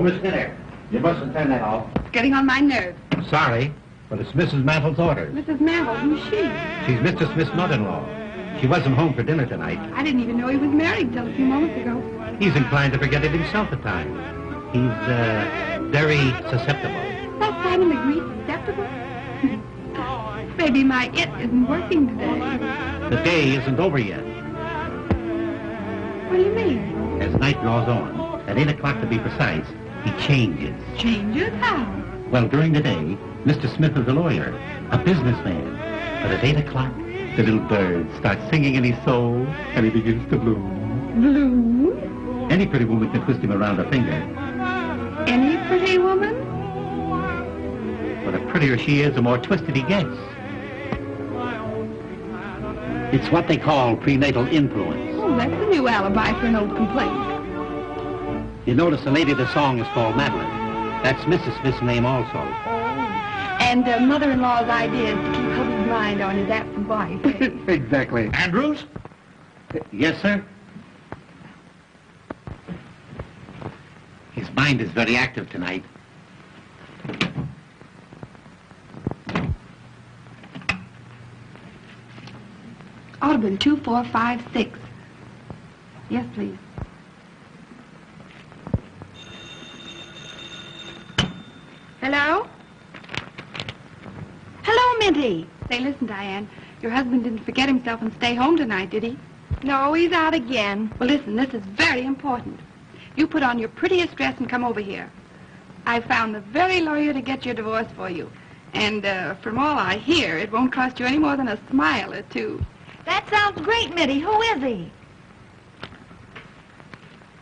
Miss Minner, you mustn't turn that off. It's getting on my nerves. Sorry, but it's Mrs. Mantle's orders. Mrs. Mantle, who's she? She's Mr. Smith's mother-in-law. She wasn't home for dinner tonight. I didn't even know he was married till a few moments ago. He's inclined to forget it himself at times. He's, very susceptible. That final degree susceptible? Maybe my it isn't working today. The day isn't over yet. What do you mean? As night draws on, at 8 o'clock to be precise, he changes. Changes? How? Well, during the day, Mr. Smith is a lawyer, a businessman. But at 8 o'clock, the little bird starts singing in his soul, and he begins to bloom. Bloom? Any pretty woman can twist him around her finger. Any pretty woman? But the prettier she is, the more twisted he gets. It's what they call prenatal influence. Oh, that's a new alibi for an old complaint. You notice the lady of the song is called Madeline. That's Mrs. Smith's name also. And mother-in-law's idea is to keep hubby's mind on his absent wife. Exactly. Andrews? Yes, sir? His mind is very active tonight. Ought to have been 2, 4, 5, 6. Yes, please. Hello? Hello, Minty. Say, listen, Diane. Your husband didn't forget himself and stay home tonight, did he? No, he's out again. Well, listen, this is very important. You put on your prettiest dress and come over here. I found the very lawyer to get your divorce for you. And from all I hear, it won't cost you any more than a smile or two. That sounds great, Mitty. Who is he?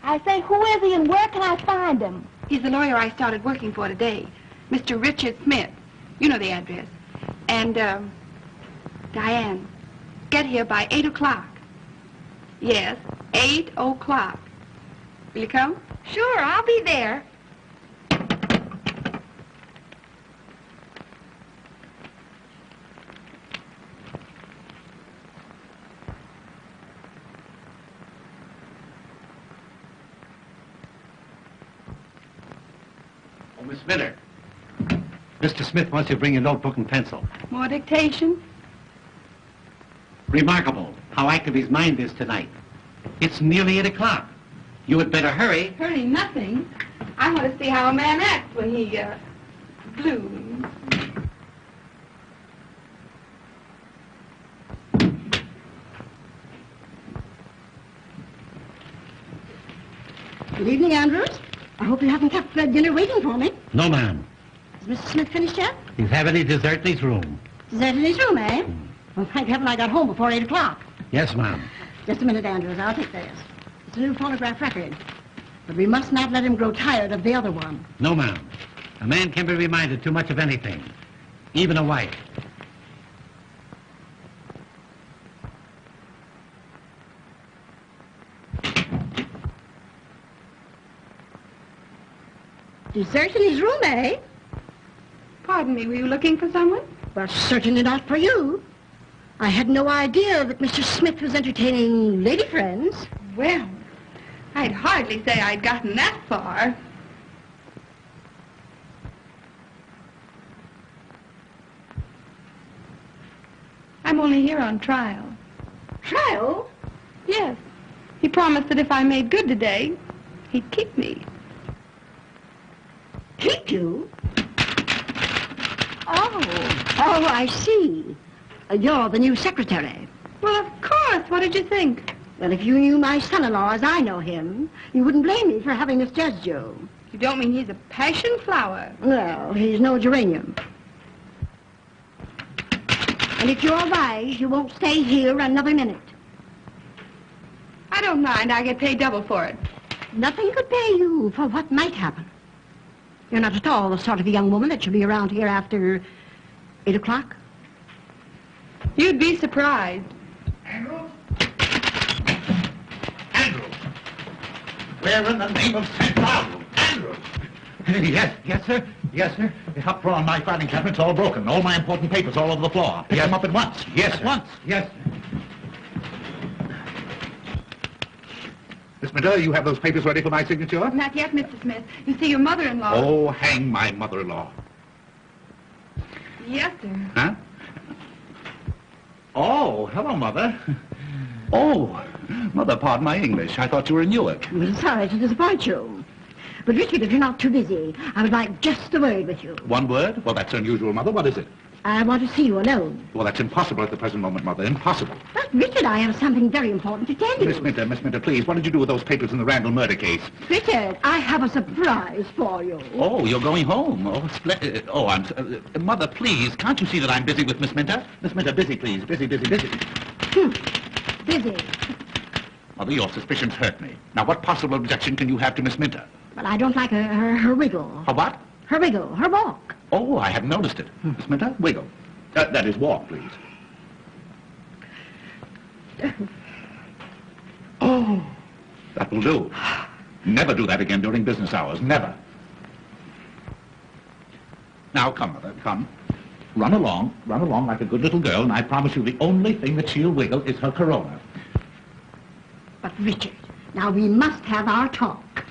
I say, who is he and where can I find him? He's the lawyer I started working for today, Mr. Richard Smith. You know the address. And, Diane, get here by 8 o'clock. Yes, 8 o'clock. Will you come? Sure, I'll be there. Oh, Miss Miller. Mr. Smith wants you to bring your notebook and pencil. More dictation? Remarkable how active his mind is tonight. It's nearly 8 o'clock. You had better hurry. Hurry, nothing. I want to see how a man acts when he, blooms. Good evening, Andrews. I hope you haven't kept dinner waiting for me. No, ma'am. Is Mr. Smith finished yet? He's having his dessert in his room. Dessert in his room, eh? Well, thank heaven I got home before 8 o'clock. Yes, ma'am. Just a minute, Andrews. I'll take this. It's a new phonograph record. But we must not let him grow tired of the other one. No, ma'am. A man can be reminded too much of anything, even a wife. Dessert in his room, eh? Pardon me, were you looking for someone? Well, certainly not for you. I had no idea that Mr. Smith was entertaining lady friends. Well, I'd hardly say I'd gotten that far. I'm only here on trial. Trial? Yes. He promised that if I made good today, he'd keep me. Keep you? Oh, I see. You're the new secretary. Well, of course. What did you think? Well, if you knew my son-in-law as I know him, you wouldn't blame me for having misjudged you. You don't mean he's a passion flower? No, he's no geranium. And if you're wise, you won't stay here another minute. I don't mind. I get paid double for it. Nothing could pay you for what might happen. You're not at all the sort of a young woman that should be around here after 8 o'clock. You'd be surprised. Andrews? Andrews! Where in the name of St. Paul? Andrews! Yes, sir. Yes, sir. The top drawer on my filing cabinet's all broken. All my important papers all over the floor. Pick them up at once. Yes, sir. At once. Yes, sir. Miss Minter, you have those papers ready for my signature? Not yet, Mr. Smith. You see, your mother-in-law... Oh, hang my mother-in-law. Yes, sir. Huh? Oh, hello, Mother. Oh, Mother, pardon my English. I thought you were in Newark. I'm sorry to disappoint you. But, Richard, if you're not too busy, I would like just a word with you. One word? Well, that's unusual, Mother. What is it? I want to see you alone. Well, that's impossible at the present moment, Mother. Impossible. But, Richard, I have something very important to tell you. Miss Minter, please, what did you do with those papers in the Randall murder case? Richard, I have a surprise for you. Oh, you're going home. Oh, splendid. Oh, Mother, please, can't you see that I'm busy with Miss Minter? Miss Minter, busy, please. Busy. Busy. Mother, your suspicions hurt me. Now, what possible objection can you have to Miss Minter? Well, I don't like her wiggle. Her what? Her wiggle, her walk. Oh, I hadn't noticed it. Miss Minter, wiggle. That is, walk, please. Oh, that will do. Never do that again during business hours. Never. Now, come, Mother, come. Run along like a good little girl, and I promise you the only thing that she'll wiggle is her corona. But, Richard, now we must have our talk.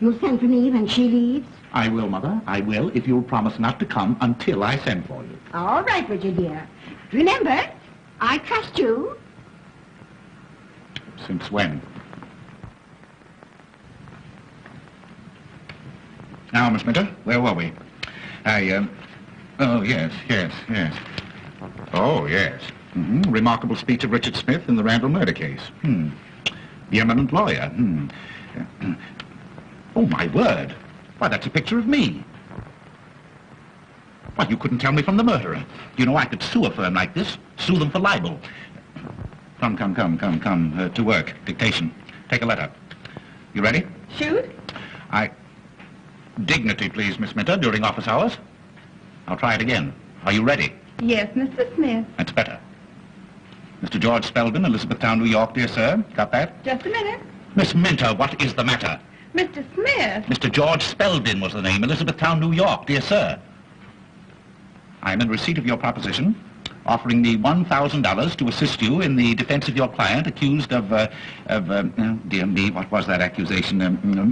You'll send for me when she leaves? I will, Mother. I will, if you'll promise not to come until I send for you. All right, Richard, dear. Remember, I trust you. Since when? Now, Miss Minter, where were we? Oh, yes. Oh, yes. Remarkable speech of Richard Smith in the Randall murder case. The eminent lawyer. Oh, my word. Why, that's a picture of me. Why, you couldn't tell me from the murderer. You know, I could sue a firm like this, sue them for libel. Come, to work. Dictation. Take a letter. You ready? Shoot? Dignity, please, Miss Minter, during office hours. I'll try it again. Are you ready? Yes, Mr. Smith. That's better. Mr. George Spelvin, Elizabethtown, New York, dear sir. Got that? Just a minute. Miss Minter, what is the matter? Mr. Smith. Mr. George Spelvin was the name, Elizabethtown, New York, dear sir. I am in receipt of your proposition, offering me $1,000 to assist you in the defense of your client accused of dear me, what was that accusation?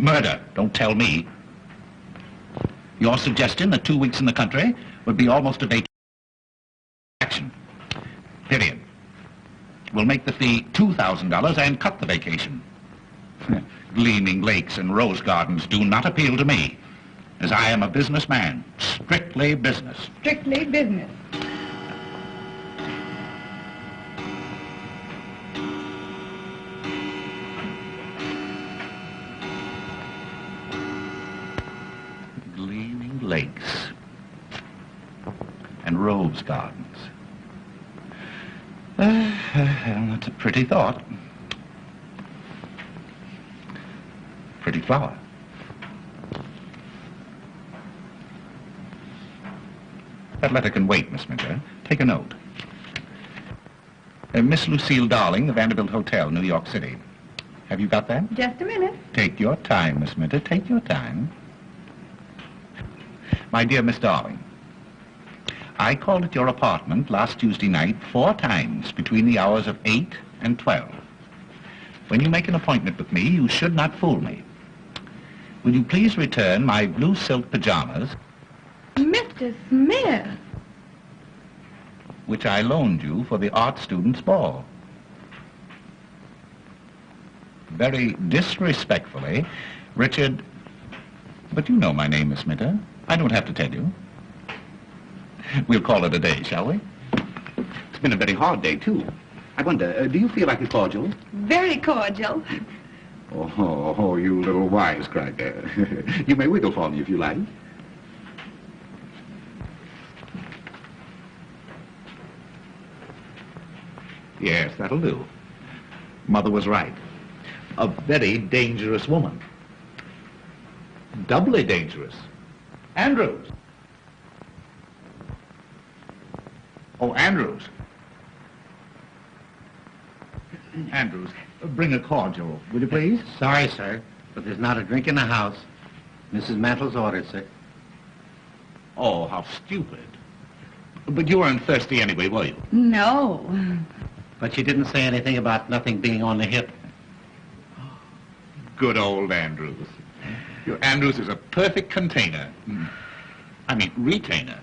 Murder. Don't tell me. Your suggestion that 2 weeks in the country would be almost a vacation. Period. We'll make the fee $2,000 and cut the vacation. Gleaming lakes and rose gardens do not appeal to me, as I am a businessman. Strictly business. Strictly business. Gleaming lakes and rose gardens. That's a pretty thought. Pretty flower. That letter can wait, Miss Minter. Take a note. Miss Lucille Darling, the Vanderbilt Hotel, New York City. Have you got that? Just a minute. Take your time, Miss Minter. Take your time. My dear Miss Darling, I called at your apartment last Tuesday night 4 times between the hours of 8 and 12. When you make an appointment with me, you should not fool me. Will you please return my blue silk pajamas, Mr. Smith. which I loaned you for the art students' ball? Very disrespectfully, Richard... But you know my name, Miss Minter. I don't have to tell you. We'll call it a day, shall we? It's been a very hard day, too. I wonder, do you feel like a cordial? Very cordial. Oh, you little wisecracker. You may wiggle for me if you like. Yes, that'll do. Mother was right. A very dangerous woman. Doubly dangerous. Andrews. Oh, Andrews. Andrews, bring a cordial, will you please? Sorry, sir, but there's not a drink in the house. Mrs. Mantle's ordered, sir. Oh, how stupid. But you weren't thirsty anyway, were you? No. But she didn't say anything about nothing being on the hip. Good old Andrews. Your Andrews is a perfect container. I mean, retainer.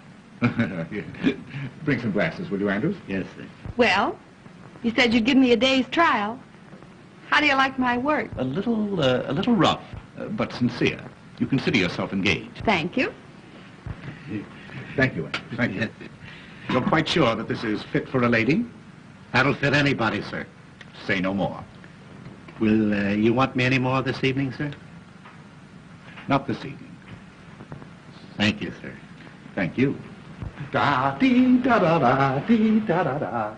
Bring some glasses, will you, Andrews? Yes, sir. Well, you said you'd give me a day's trial. How do you like my work? A little rough, but sincere. You consider yourself engaged. Thank you. Thank you, Andrews. Thank you. You're quite sure that this is fit for a lady? That'll fit anybody, sir. Say no more. Will you want me any more this evening, sir? Not this evening. Thank you, sir. Thank you. Da-dee-da-da-da-dee-da-da-da.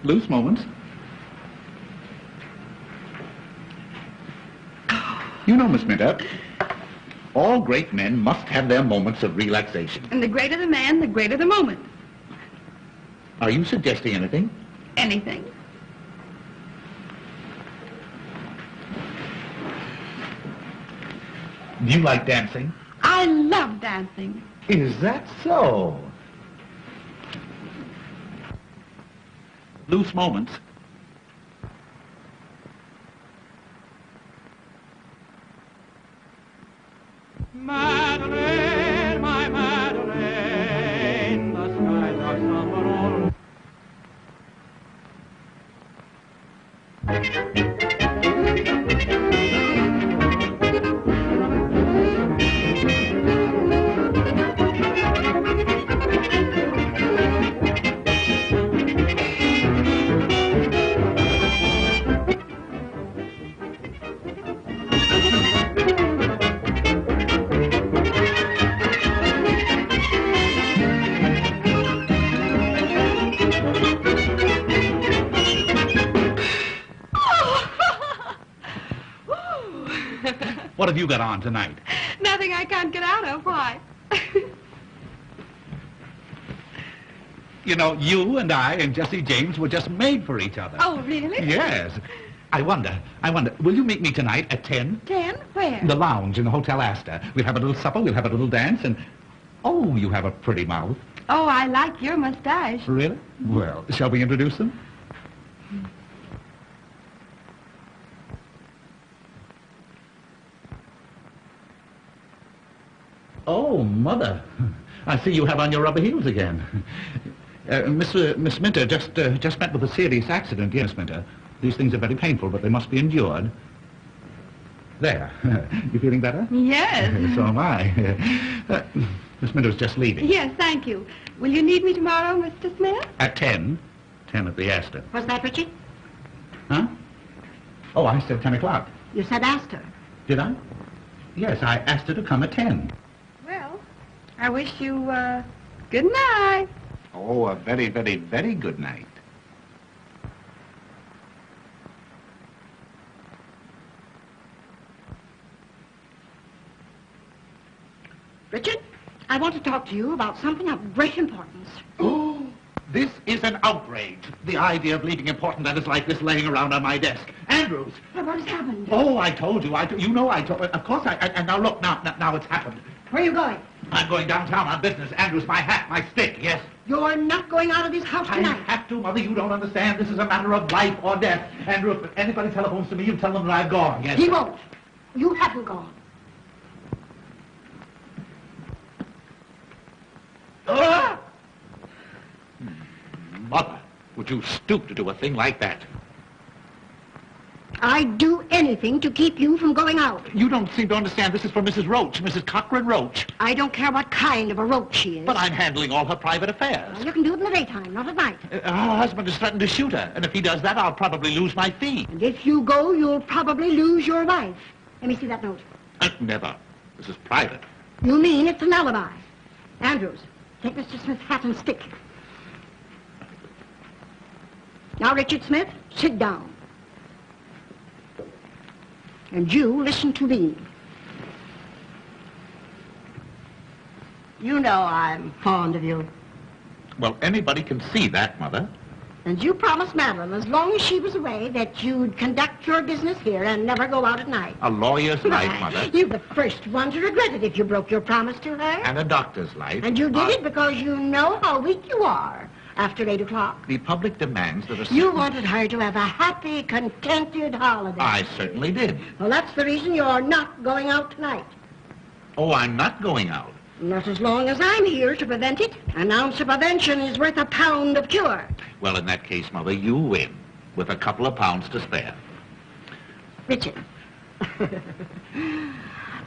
Loose moments. You know, Miss Minter, all great men must have their moments of relaxation. And the greater the man, the greater the moment. Are you suggesting anything? Anything. Do you like dancing? I love dancing. Is that so? Loose moments. Madeline, my Madeline, the skies are somber all. What have you got on tonight? Nothing I can't get out of. Why? You know, you and I and Jesse James were just made for each other. Oh, really? Yes. I wonder, will you meet me tonight at 10? 10? Where? The lounge in the Hotel Astor. We'll have a little supper, we'll have a little dance, and... Oh, you have a pretty mouth. Oh, I like your mustache. Really? Well, shall we introduce them? Oh, Mother. I see you have on your rubber heels again. Miss Minter just met with a serious accident. Yes, Minter. These things are very painful, but they must be endured. There. You feeling better? Yes. So am I. Miss Minter's just leaving. Yes, thank you. Will you need me tomorrow, Mr. Smith? At 10. 10 at the Astor. What's that, Richard? Huh? Oh, I said 10 o'clock. You said Astor. Did I? Yes, I asked her to come at 10. Well, I wish you, good night. Oh, a very, very, very good night. Richard, I want to talk to you about something of great importance. Oh, this is an outrage. The idea of leaving important letters like this laying around on my desk. Andrews! What has happened? Oh, I told you. You know I told... Of course and now look, now it's happened. Where are you going? I'm going downtown on business. Andrews, my hat, my stick, yes. You're not going out of this house I tonight. have to, Mother. You don't understand. This is a matter of life or death. Andrew, if anybody telephones to me, you tell them that I've gone, yes? He won't. You haven't gone. Ah! Mother, would you stoop to do a thing like that? I'd do anything to keep you from going out. You don't seem to understand. This is for Mrs. Roach, Mrs. Cochran Roach. I don't care what kind of a roach she is. But I'm handling all her private affairs. Well, you can do it in the daytime, not at night. Her husband has threatened to shoot her, and if he does that, I'll probably lose my fee. And if you go, you'll probably lose your life. Let me see that note. Never. This is private. You mean it's an alibi? Andrews, take Mr. Smith's hat and stick. Now, Richard Smith, sit down. And you listen to me. You know I'm fond of you. Well, anybody can see that, Mother. And you promised Madeline, as long as she was away, that you'd conduct your business here and never go out at night. A lawyer's life, Mother. You're the first one to regret it if you broke your promise to her. And a doctor's life. And you did it because you know how weak you are. after 8 o'clock. The public demands that a... You wanted her to have a happy, contented holiday. I certainly did. Well, that's the reason you're not going out tonight. Oh, I'm not going out. Not as long as I'm here to prevent it. An ounce of prevention is worth a pound of cure. Well, in that case, Mother, you win, with a couple of pounds to spare. Richard,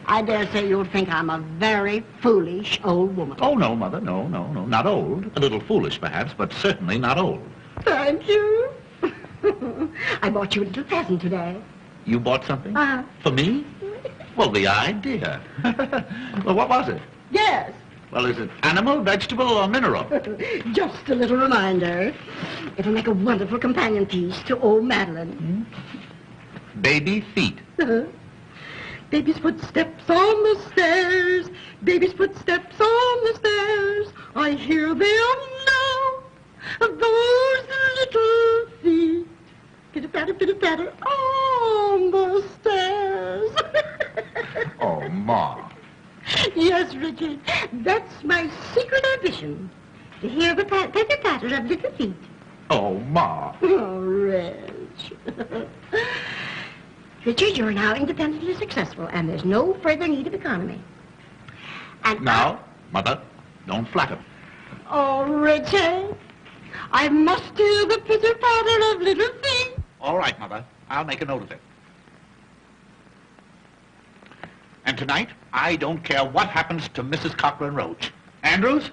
I dare say you'll think I'm a very foolish old woman. Oh, no, Mother, no, not old. A little foolish, perhaps, but certainly not old. Thank you. I bought you a little present today. You bought something? Uh-huh. For me? Well, the idea. Well, what was it? Yes. Well, is it animal, vegetable, or mineral? Just a little reminder. It'll make a wonderful companion piece to old Madeline. Baby feet. Baby's footsteps on the stairs. Baby's footsteps on the stairs. I hear them now. Those little feet. Pitter-patter, pitter-patter on the stairs. Oh, Ma. Yes, Richard. That's my secret ambition. To hear the patter-patter of little feet. Oh, Ma. Oh, Reg. Richard, you're now independently successful, and there's no further need of economy. And Now, Mother, don't flatter. Oh, Richard, I must hear the pitter-patter of little feet. All right, Mother. I'll make a note of it. And tonight, I don't care what happens to Mrs. Cochran Roach. Andrews?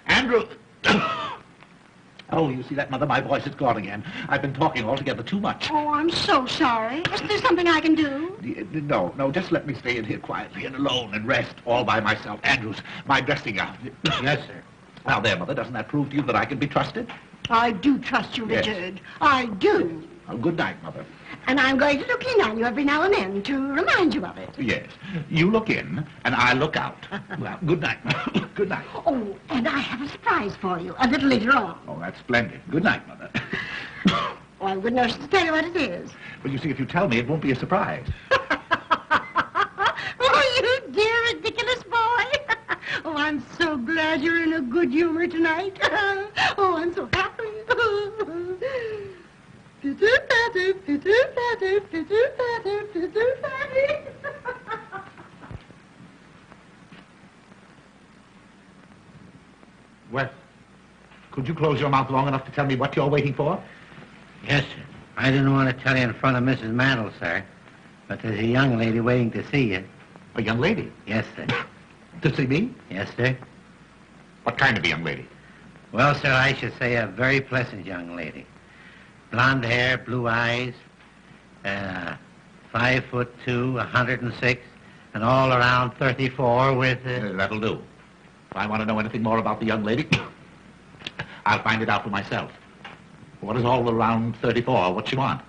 Andrew... Oh, you see that, Mother? My voice is gone again. I've been talking altogether too much. Oh, I'm so sorry. Is there something I can do? No, just let me stay in here quietly and alone and rest all by myself. Andrews, my dressing gown. Yes, sir. Now there, Mother, doesn't that prove to you that I can be trusted? I do trust you, Yes. Richard. I do. Well, good night, Mother. And I'm going to look in on you every now and then to remind you of it. Yes. You look in, and I look out. Well, good night. Good night. Oh, and I have a surprise for you a little later on. Oh, that's splendid. Good night, Mother. Oh, I'm good nurse to tell you what it is. Well, you see, if you tell me, it won't be a surprise. Oh, you dear, ridiculous boy. Oh, I'm so glad you're in a good humor tonight. Oh, I'm so happy. Pitter-patter, pitter-patter, pitter-patter, pitter-patter. Well, could you close your mouth long enough to tell me what you're waiting for? Yes, sir. I didn't want to tell you in front of Mrs. Mandel, sir, but there's a young lady waiting to see you. A young lady? Yes, sir. To see me? Yes, sir. What kind of a young lady? Well, sir, I should say a very pleasant young lady. Blonde hair, blue eyes, 5'2", 106, and all around 34 with... That'll do. If I want to know anything more about the young lady, I'll find it out for myself. What is all around 34? What's she want?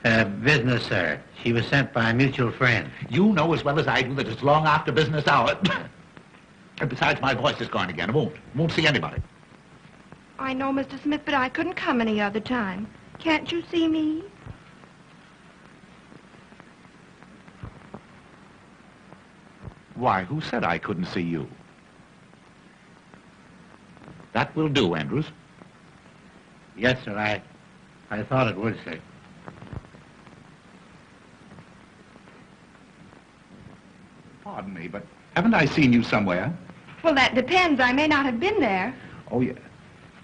Business, sir. She was sent by a mutual friend. You know as well as I do that it's long after business hours. And besides, my voice is gone again. I won't see anybody. I know, Mr. Smith, but I couldn't come any other time. Can't you see me? Why, who said I couldn't see you? That will do, Andrews. Yes, sir, I thought it would, sir. Pardon me, but haven't I seen you somewhere? Well, that depends. I may not have been there. Oh, yeah.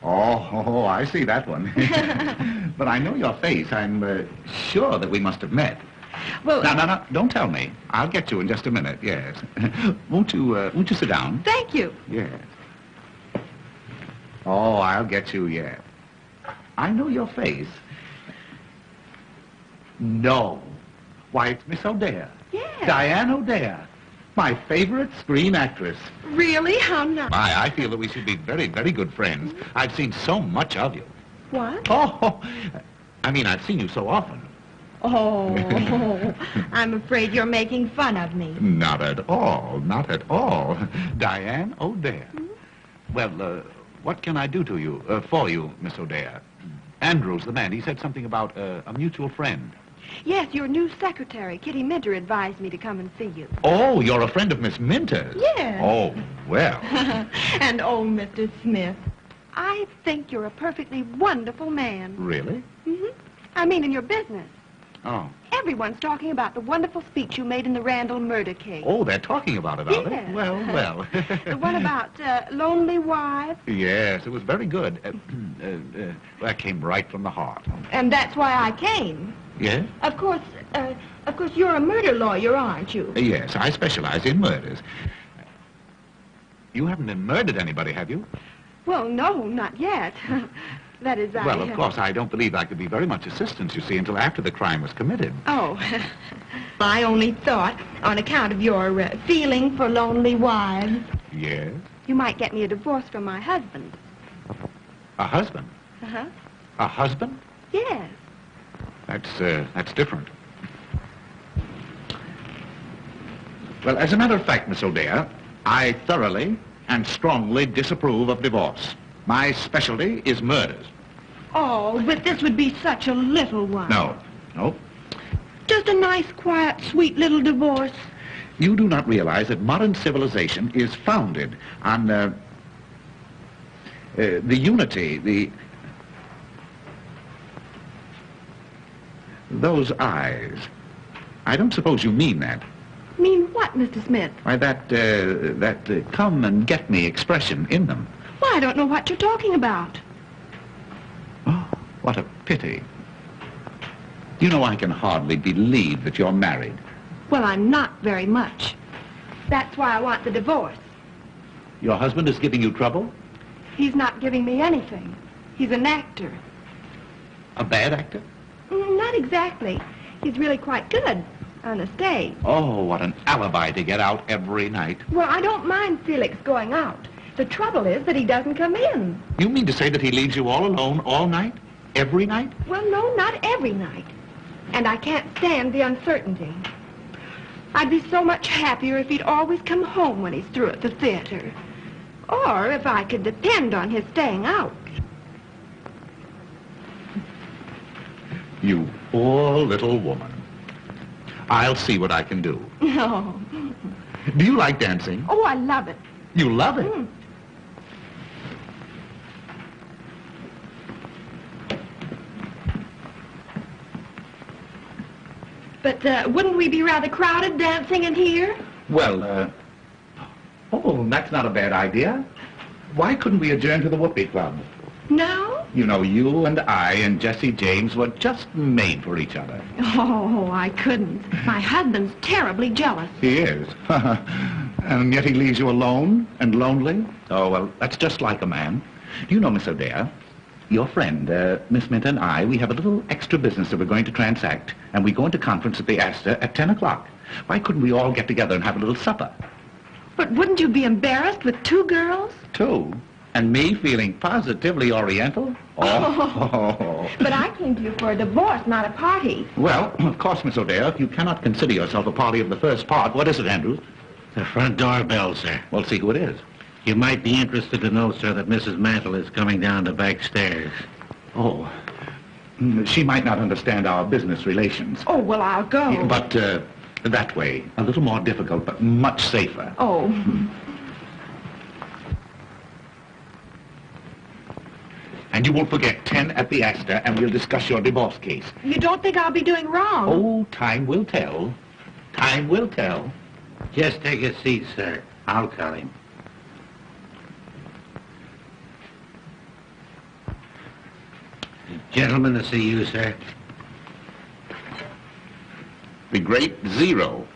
Oh, I see that one. But I know your face. I'm sure that we must have met. Well... No, don't tell me. I'll get you in just a minute, yes. Won't you sit down? Thank you. Yes. Oh, I'll get you, yes. I know your face. No. Why, it's Miss O'Dare. Yes. Diane O'Dare. My favorite screen actress. Really? How nice. I feel that we should be very, very good friends. I've seen so much of you. What? Oh, I mean, I've seen you so often. Oh, I'm afraid you're making fun of me. Not at all, not at all. Diane O'Dare. Well, what can I do to you, for you, Miss O'Dare? Andrews, the man, he said something about a mutual friend. Yes, your new secretary, Kitty Minter, advised me to come and see you. Oh, you're a friend of Miss Minter's? Yes. Oh, well. And old Mr. Smith. I think you're a perfectly wonderful man. Really? Mm-hmm. I mean, in your business. Oh. Everyone's talking about the wonderful speech you made in the Randall murder case. Oh, they're talking about it, are they? Yes. Well, well. The one about lonely wives. Yes, it was very good. That came right from the heart. And that's why I came. Yes? Of course, you're a murder lawyer, aren't you? Yes, I specialize in murders. You haven't murdered anybody, have you? Well, no, not yet. That is, Well, of course, I don't believe I could be very much assistance, you see, until after the crime was committed. Oh. I only thought, on account of your feeling for lonely wives. Yes? You might get me a divorce from my husband. A husband? Uh-huh. A husband? Yes. That's different. Well, as a matter of fact, Miss O'Dea, I thoroughly and strongly disapprove of divorce. My specialty is murders. Oh, but this would be such a little one. No. Just a nice, quiet, sweet little divorce. You do not realize that modern civilization is founded on the unity, those eyes. I don't suppose you mean that. Mean what, Mr. Smith? Why, that come and get me expression in them. Well, I don't know what you're talking about. Oh, what a pity. You know, I can hardly believe that you're married. Well, I'm not very much. That's why I want the divorce. Your husband is giving you trouble? He's not giving me anything. He's an actor. A bad actor? Not exactly. He's really quite good on the stage. Oh, what an alibi to get out every night. Well, I don't mind Felix going out. The trouble is that he doesn't come in. You mean to say that he leaves you all alone all night? Every night? Well, no, not every night. And I can't stand the uncertainty. I'd be so much happier if he'd always come home when he's through at the theater. Or if I could depend on his staying out. You poor little woman. I'll see what I can do. No. Do you like dancing? Oh, I love it. You love it? But wouldn't we be rather crowded dancing in here? Well, oh, that's not a bad idea. Why couldn't we adjourn to the Whoopee Club? No? You know, you and I and Jesse James were just made for each other. Oh, I couldn't. My husband's terribly jealous. He is. And yet he leaves you alone and lonely? Oh, well, that's just like a man. Do you know, Miss O'Dea, your friend, Miss Minta and I, we have a little extra business that we're going to transact, and we go into conference at the Astor at 10 o'clock. Why couldn't we all get together and have a little supper? But wouldn't you be embarrassed with two girls? Two? And me feeling positively oriental? Oh. But I came to you for a divorce, not a party. Well, of course, Miss O'Dea, if you cannot consider yourself a party of the first part, what is it, Andrews? The front door bell, sir. Well, see who it is. You might be interested to know, sir, that Mrs. Mantle is coming down the back stairs. Oh. She might not understand our business relations. Oh, well, I'll go. But that way, a little more difficult, but much safer. Oh. And you won't forget 10 at the Astor, and we'll discuss your divorce case. You don't think I'll be doing wrong? Oh, time will tell. Time will tell. Just take a seat, sir. I'll call him. Gentleman to see you, sir. The great zero,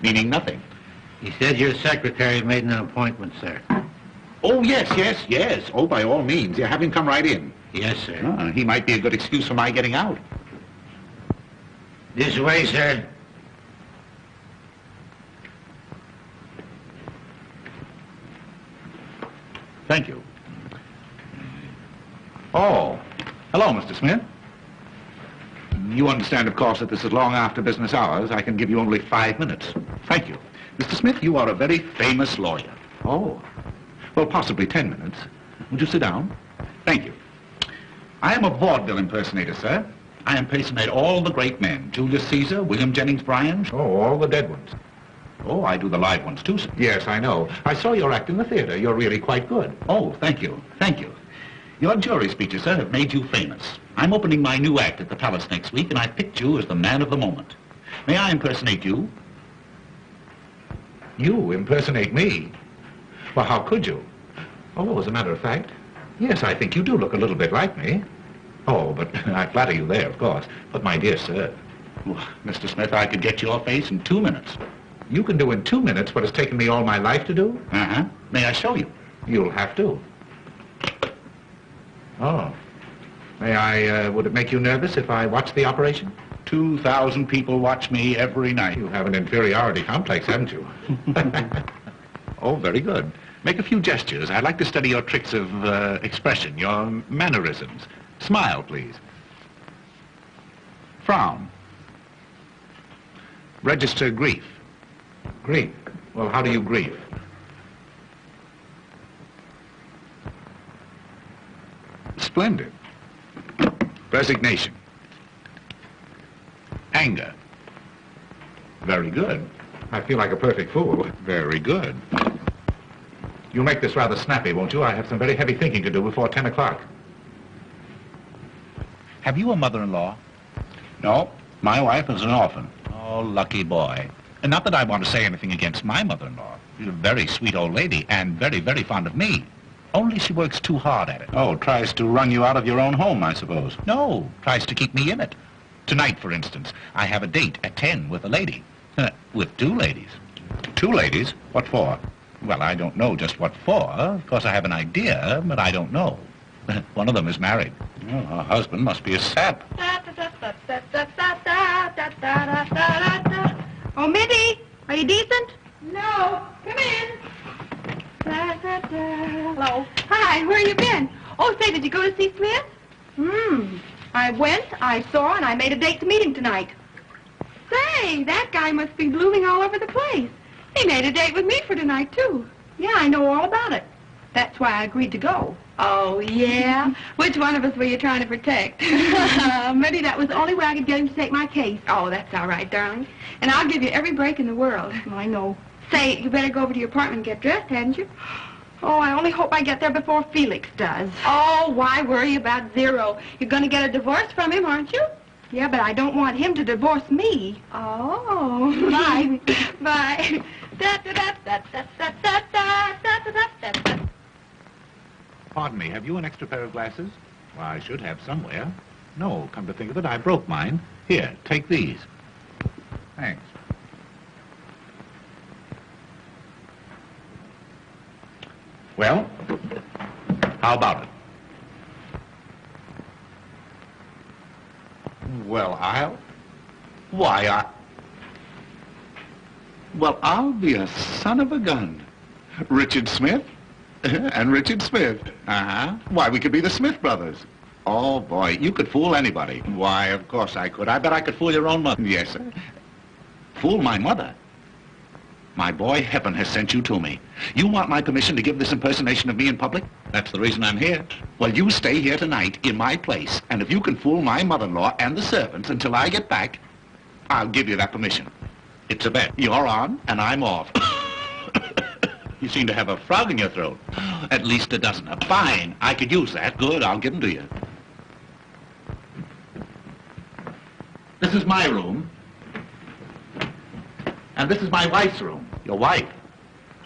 meaning nothing. He said your secretary made an appointment, sir. Oh, yes. Oh, by all means. Yeah, have him come right in. Yes, sir. He might be a good excuse for my getting out. This way, sir. Thank you. Oh, hello, Mr. Smith. You understand, of course, that this is long after business hours. I can give you only 5 minutes. Thank you. Mr. Smith, you are a very famous lawyer. Oh. Well, possibly 10 minutes. Would you sit down? Thank you. I am a vaudeville impersonator, sir. I impersonate all the great men. Julius Caesar, William Jennings Bryan. Oh, all the dead ones. Oh, I do the live ones, too, sir. Yes, I know. I saw your act in the theater. You're really quite good. Oh, thank you. Thank you. Your jury speeches, sir, have made you famous. I'm opening my new act at the Palace next week, and I picked you as the man of the moment. May I impersonate you? You impersonate me? Well, how could you? Oh, as a matter of fact, yes, I think you do look a little bit like me. Oh, but I flatter you there, of course. But my dear sir... Mr. Smith, I could get your face in 2 minutes. You can do in 2 minutes what has taken me all my life to do? Uh-huh. May I show you? You'll have to. Oh. May I, would it make you nervous if I watched the operation? 2,000 people watch me every night. You have an inferiority complex, haven't you? Oh, very good. Make a few gestures. I'd like to study your tricks of expression, your mannerisms. Smile, please. Frown. Register grief. Grief? Well, how do you grieve? Splendid. Resignation. Anger. Very good. I feel like a perfect fool. Very good. You'll make this rather snappy, won't you? I have some very heavy thinking to do before 10 o'clock. Have you a mother-in-law? No, my wife is an orphan. Oh, lucky boy. And not that I want to say anything against my mother-in-law. She's a very sweet old lady and very, very fond of me. Only she works too hard at it. Oh, tries to run you out of your own home, I suppose. No, tries to keep me in it. Tonight, for instance, I have a date at 10 with a lady. With 2 ladies. 2 ladies? What for? Well, I don't know just what for. Of course, I have an idea, but I don't know. One of them is married. Oh, her husband must be a sap. Oh, Mitty, are you decent? No, come in. Hello. Hi, where you been? Oh, say, did you go to see Smith? I went, I saw, and I made a date to meet him tonight. Say, that guy must be blooming all over the place. He made a date with me for tonight, too. Yeah, I know all about it. That's why I agreed to go. Oh, yeah? Which one of us were you trying to protect? Maybe that was the only way I could get him to take my case. Oh, that's all right, darling. And I'll give you every break in the world. I know. Say, you better go over to your apartment and get dressed, hadn't you? Oh, I only hope I get there before Felix does. Oh, why worry about Zero? You're going to get a divorce from him, aren't you? Yeah, but I don't want him to divorce me. Oh. Bye. Bye. Pardon me, have you an extra pair of glasses? Well, I should have somewhere. No, come to think of it, I broke mine. Here, take these. Thanks. Well, how about it? Well, I'll be a son of a gun. Richard Smith and Richard Smith. Uh-huh. Why, we could be the Smith brothers. Oh, boy, you could fool anybody. Why, of course I could. I bet I could fool your own mother. Yes, sir. Fool my mother? My boy, heaven has sent you to me. You want my permission to give this impersonation of me in public? That's the reason I'm here. Well, you stay here tonight in my place, and if you can fool my mother-in-law and the servants until I get back, I'll give you that permission. It's a bet. You're on, and I'm off. You seem to have a frog in your throat. At least a dozen. Fine. I could use that. Good. I'll give them to you. This is my room. And this is my wife's room. Your wife?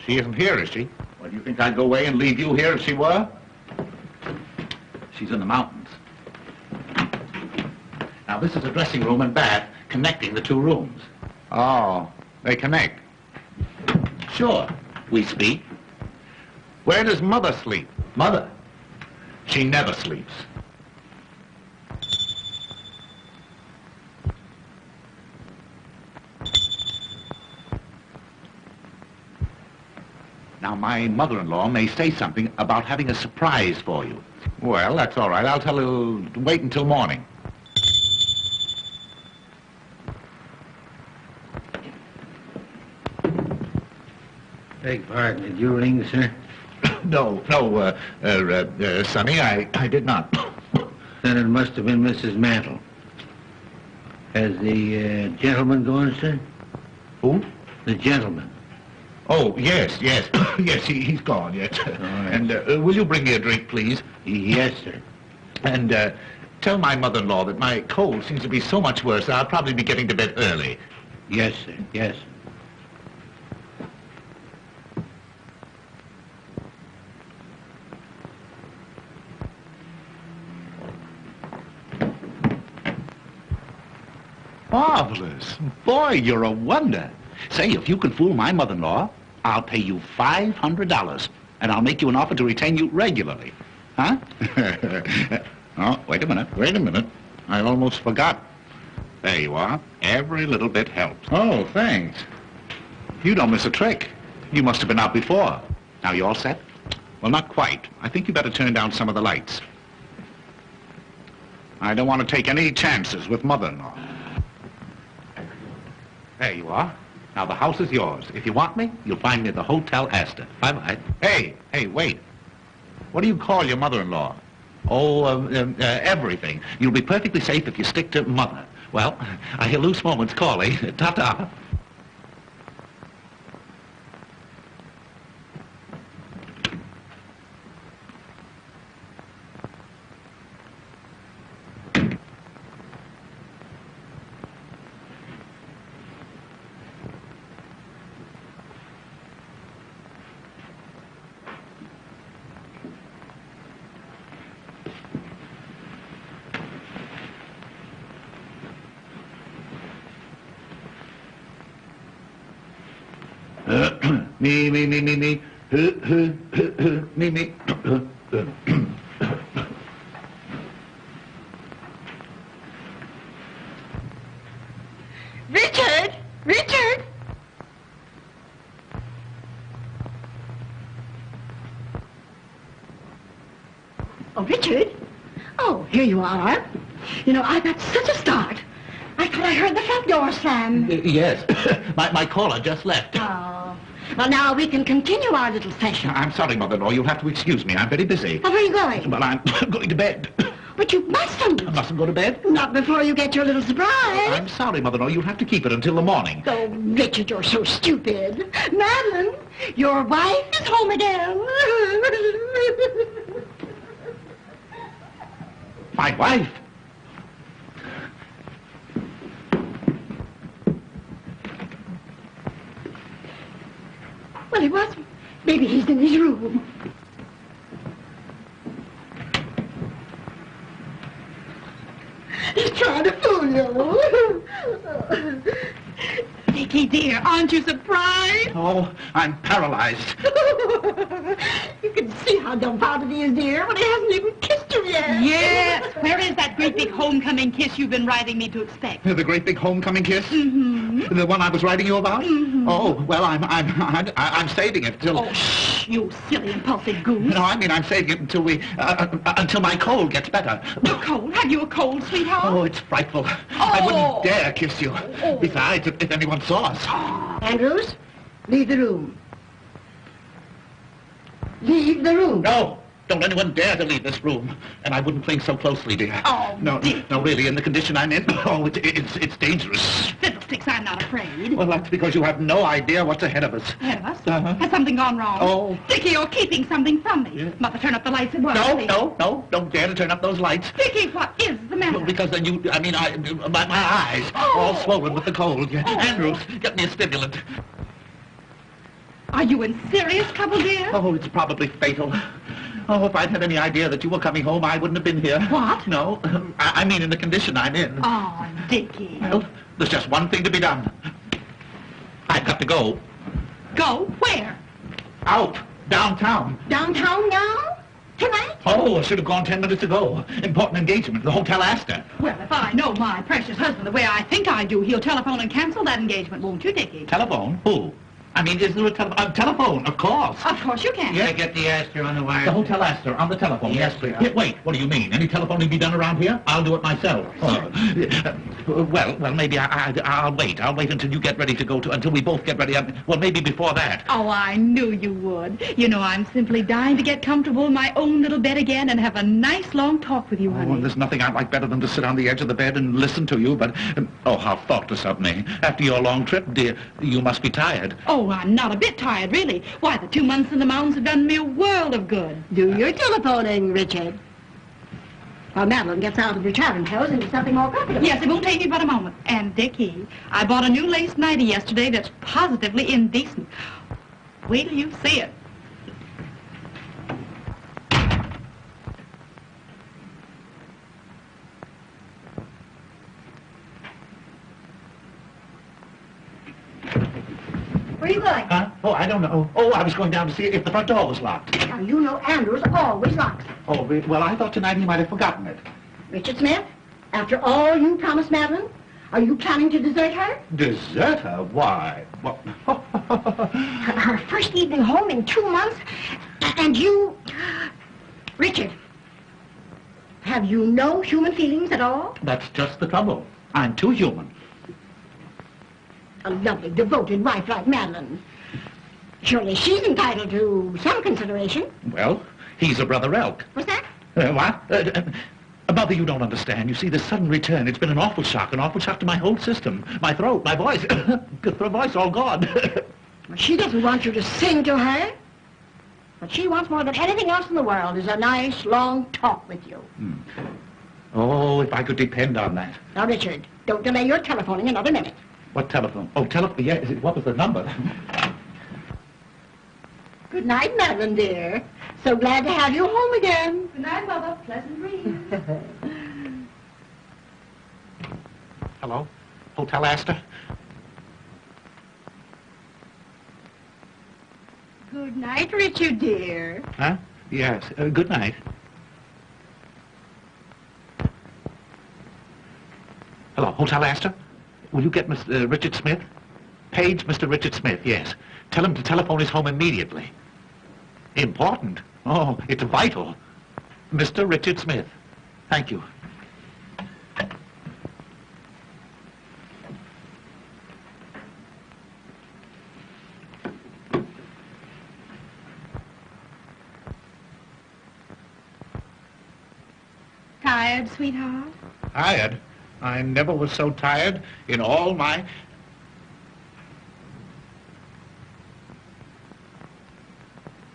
She isn't here, is she? Well, do you think I'd go away and leave you here if she were? She's in the mountains. Now, this is a dressing room and bath connecting the 2 rooms. Oh, they connect? Sure. We speak. Where does Mother sleep? Mother? She never sleeps. Now, my mother-in-law may say something about having a surprise for you. Well, that's all right. I'll tell her to wait until morning. Beg pardon, did you ring, sir? No, Sonny, I did not. Then it must have been Mrs. Mantle. Has the gentleman gone, sir? Who? The gentleman. Oh, yes. Yes, he's gone, yes. right. And will you bring me a drink, please? Yes, sir. And tell my mother-in-law that my cold seems to be so much worse that I'll probably be getting to bed early. Yes, sir. Yes. Marvelous. Boy, you're a wonder. Say, if you can fool my mother-in-law, I'll pay you $500, and I'll make you an offer to retain you regularly. Huh? Oh, wait a minute. I almost forgot. There you are. Every little bit helps. Oh, thanks. You don't miss a trick. You must have been out before. Now, you all set? Well, not quite. I think you better turn down some of the lights. I don't want to take any chances with mother-in-law. There you are. Now, the house is yours. If you want me, you'll find me at the Hotel Astor. Bye-bye. Hey, wait. What do you call your mother-in-law? Oh, everything. You'll be perfectly safe if you stick to mother. Well, I hear loose moments calling. Ta-ta. Me. Me. Richard! Richard! Oh, Richard? Oh, here you are. You know, I got such a start. I thought I heard the front door slam. Yes. my caller just left. Oh. Well, now we can continue our little session. I'm sorry, mother-in-law. You'll have to excuse me. I'm very busy. Well, where are you going? Well, I'm going to bed. But you mustn't. I mustn't go to bed? Not before you get your little surprise. I'm sorry, mother-in-law. You'll have to keep it until the morning. Oh, Richard, you're so stupid. Madeline, your wife is home again. My wife? Well, he wasn't. Maybe he's in his room. He's trying to fool you. Dickie, dear, aren't you surprised? Oh, I'm paralyzed. You can see how dumbfounded he is, dear, when he hasn't even kissed you yet. Yes. Where is that great big homecoming kiss you've been writing me to expect? The great big homecoming kiss? Mm-hmm. The one I was writing you about? Mm-hmm. Oh, well, I'm saving it till... Oh, shh, you silly, impulsive goose. No, I mean, I'm saving it until until my cold gets better. A cold? Have you a cold, sweetheart? Oh, it's frightful. I wouldn't dare kiss you. Oh. Besides, if anyone saw us. Andrews, leave the room. Leave the room. No, don't anyone dare to leave this room. And I wouldn't cling so closely, dear. Oh, no, dear. no, really, in the condition I'm in, oh, it's dangerous. Fiddlesticks, I'm not afraid. Well, that's because you have no idea what's ahead of us. Ahead of us? Uh-huh. Has something gone wrong? Oh. Dickie, you're keeping something from me. Yeah. Mother, turn up the lights at once. please. No, don't dare to turn up those lights. Dickie, what is the matter? Well, because my eyes, all swollen with the cold. Oh. Andrews, get me a stimulant. Are you in serious trouble, dear? Oh, it's probably fatal. Oh, if I'd had any idea that you were coming home, I wouldn't have been here. What? No, I mean in the condition I'm in. Oh, Dickie. Well, there's just one thing to be done. I've got to go. Go? Where? Out. Downtown. Downtown now? Tonight? Oh, I should have gone 10 minutes ago. Important engagement, the Hotel Astor. Well, if I know my precious husband the way I think I do, he'll telephone and cancel that engagement, won't you, Dickie? Telephone? Who? I mean, is there a telephone? Of course. Of course you can. Yeah, get the Astor on the wire. The Hotel Astor, on the telephone. Yes, please. sir. Wait, what do you mean? Any telephoning be done around here? I'll do it myself. Well, maybe I'll wait. I'll wait until you get ready to go to, until we both get ready. Well, maybe before that. Oh, I knew you would. You know, I'm simply dying to get comfortable in my own little bed again and have a nice long talk with you, Oh, honey. and there's nothing I'd like better than to sit on the edge of the bed and listen to you, but, oh, how thoughtless of me. After your long trip, dear, you must be tired. Oh, Oh, I'm not a bit tired, really. Why, the 2 months in the mountains have done me a world of good. Do your telephoning, Richard. While Madeline gets out of her traveling clothes into something more comfortable. Yes, it won't take me but a moment. And, Dickie, I bought a new lace nightie yesterday that's positively indecent. Wait till you see it. Where are you going? Huh? Oh, I don't know. Oh, I was going down to see if the front door was locked. Now, you know Andrews always locks it. Oh, well, I thought tonight he might have forgotten it. Richard Smith, after all you promised Madeline, are you planning to desert her? Desert her? Why? Well, Her first evening home in 2 months, and you... Richard, have you no human feelings at all? that's just the trouble. I'm too human. A lovely, devoted wife like Madeline. Surely she's entitled to some consideration. Well, he's a brother elk. What's that? What? Mother, you don't understand. You see, this sudden return, it's been an awful shock to my whole system. My throat, my voice. The voice all gone. Well, she doesn't want you to sing to her. What she wants more than anything else in the world is a nice, long talk with you. Oh, if I could depend on that. Now, Richard, don't delay your telephoning another minute. What telephone? Oh, telephone. Yeah, what was the number? Good night, Madeline, dear. So glad to have you home again. Good night, Mother. Pleasant dreams. Hello? Hotel Astor? Good night, Richard, dear. Huh? Yes. Good night. Hello, Hotel Astor? Will you get Mr. Richard Smith? Page Mr. Richard Smith, yes. Tell him to telephone his home immediately. Important? Oh, it's vital. Mr. Richard Smith. Thank you. Tired, sweetheart? Tired? I never was so tired in all my...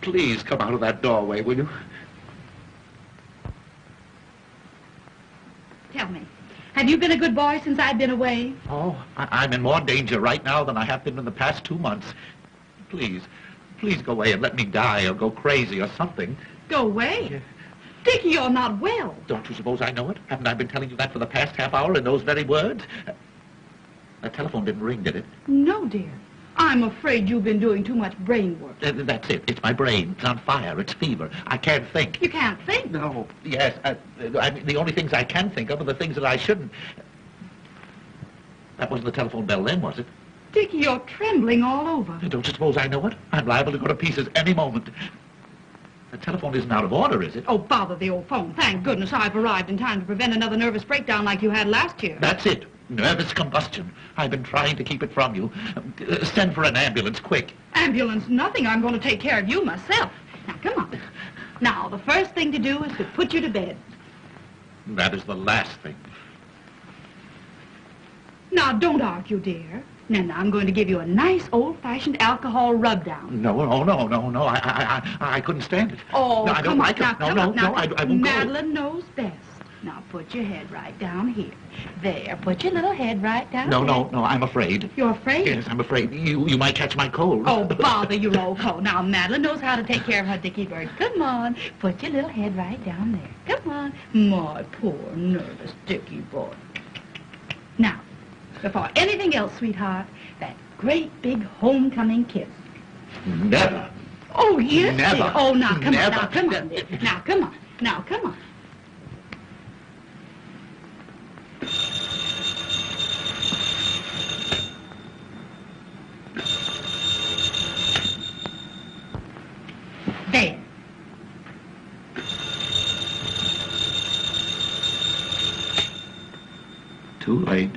Please come out of that doorway, will you? Tell me, have you been a good boy since I've been away? Oh, I'm in more danger right now than I have been in the past 2 months. Please go away and let me die or go crazy or something. Go away? Yeah. Dickie, you're not well. Don't you suppose I know it? Haven't I been telling you that for the past half hour in those very words? That telephone didn't ring, did it? No, dear. I'm afraid you've been doing too much brain work. That's it. It's my brain. It's on fire. It's fever. I can't think. You can't think. No. Yes. I mean, the only things I can think of are the things that I shouldn't. That wasn't the telephone bell then, was it? Dickie, you're trembling all over. Don't you suppose I know it? I'm liable to go to pieces any moment. The telephone isn't out of order, is it? Oh, bother the old phone. Thank goodness I've arrived in time to prevent another nervous breakdown like you had last year. That's it. Nervous combustion. I've been trying to keep it from you. Send for an ambulance, quick. Ambulance, nothing. I'm going to take care of you myself. Now, come on. Now, the first thing to do is to put you to bed. That is the last thing. Now, don't argue, dear. Now, I'm going to give you a nice old-fashioned alcohol rub-down. No. I couldn't stand it. Oh, no, I don't come on. like Now, it. come No, on. Now, I won't go. Madeline knows best. Now, put your head right down here. There, put your little head right down there. No, I'm afraid. You're afraid? Yes, I'm afraid. You might catch my cold. Oh, bother your old coat. Now, Madeline knows how to take care of her Dickie bird. Come on, put your little head right down there. Come on. My poor, nervous Dickie boy. Now, before anything else, sweetheart, that great big homecoming kiss. Never. Oh, yes, Never. dear. Oh, now, come Never. on. Now, come on, dear. Now, come on. Now, come on. There. Too late.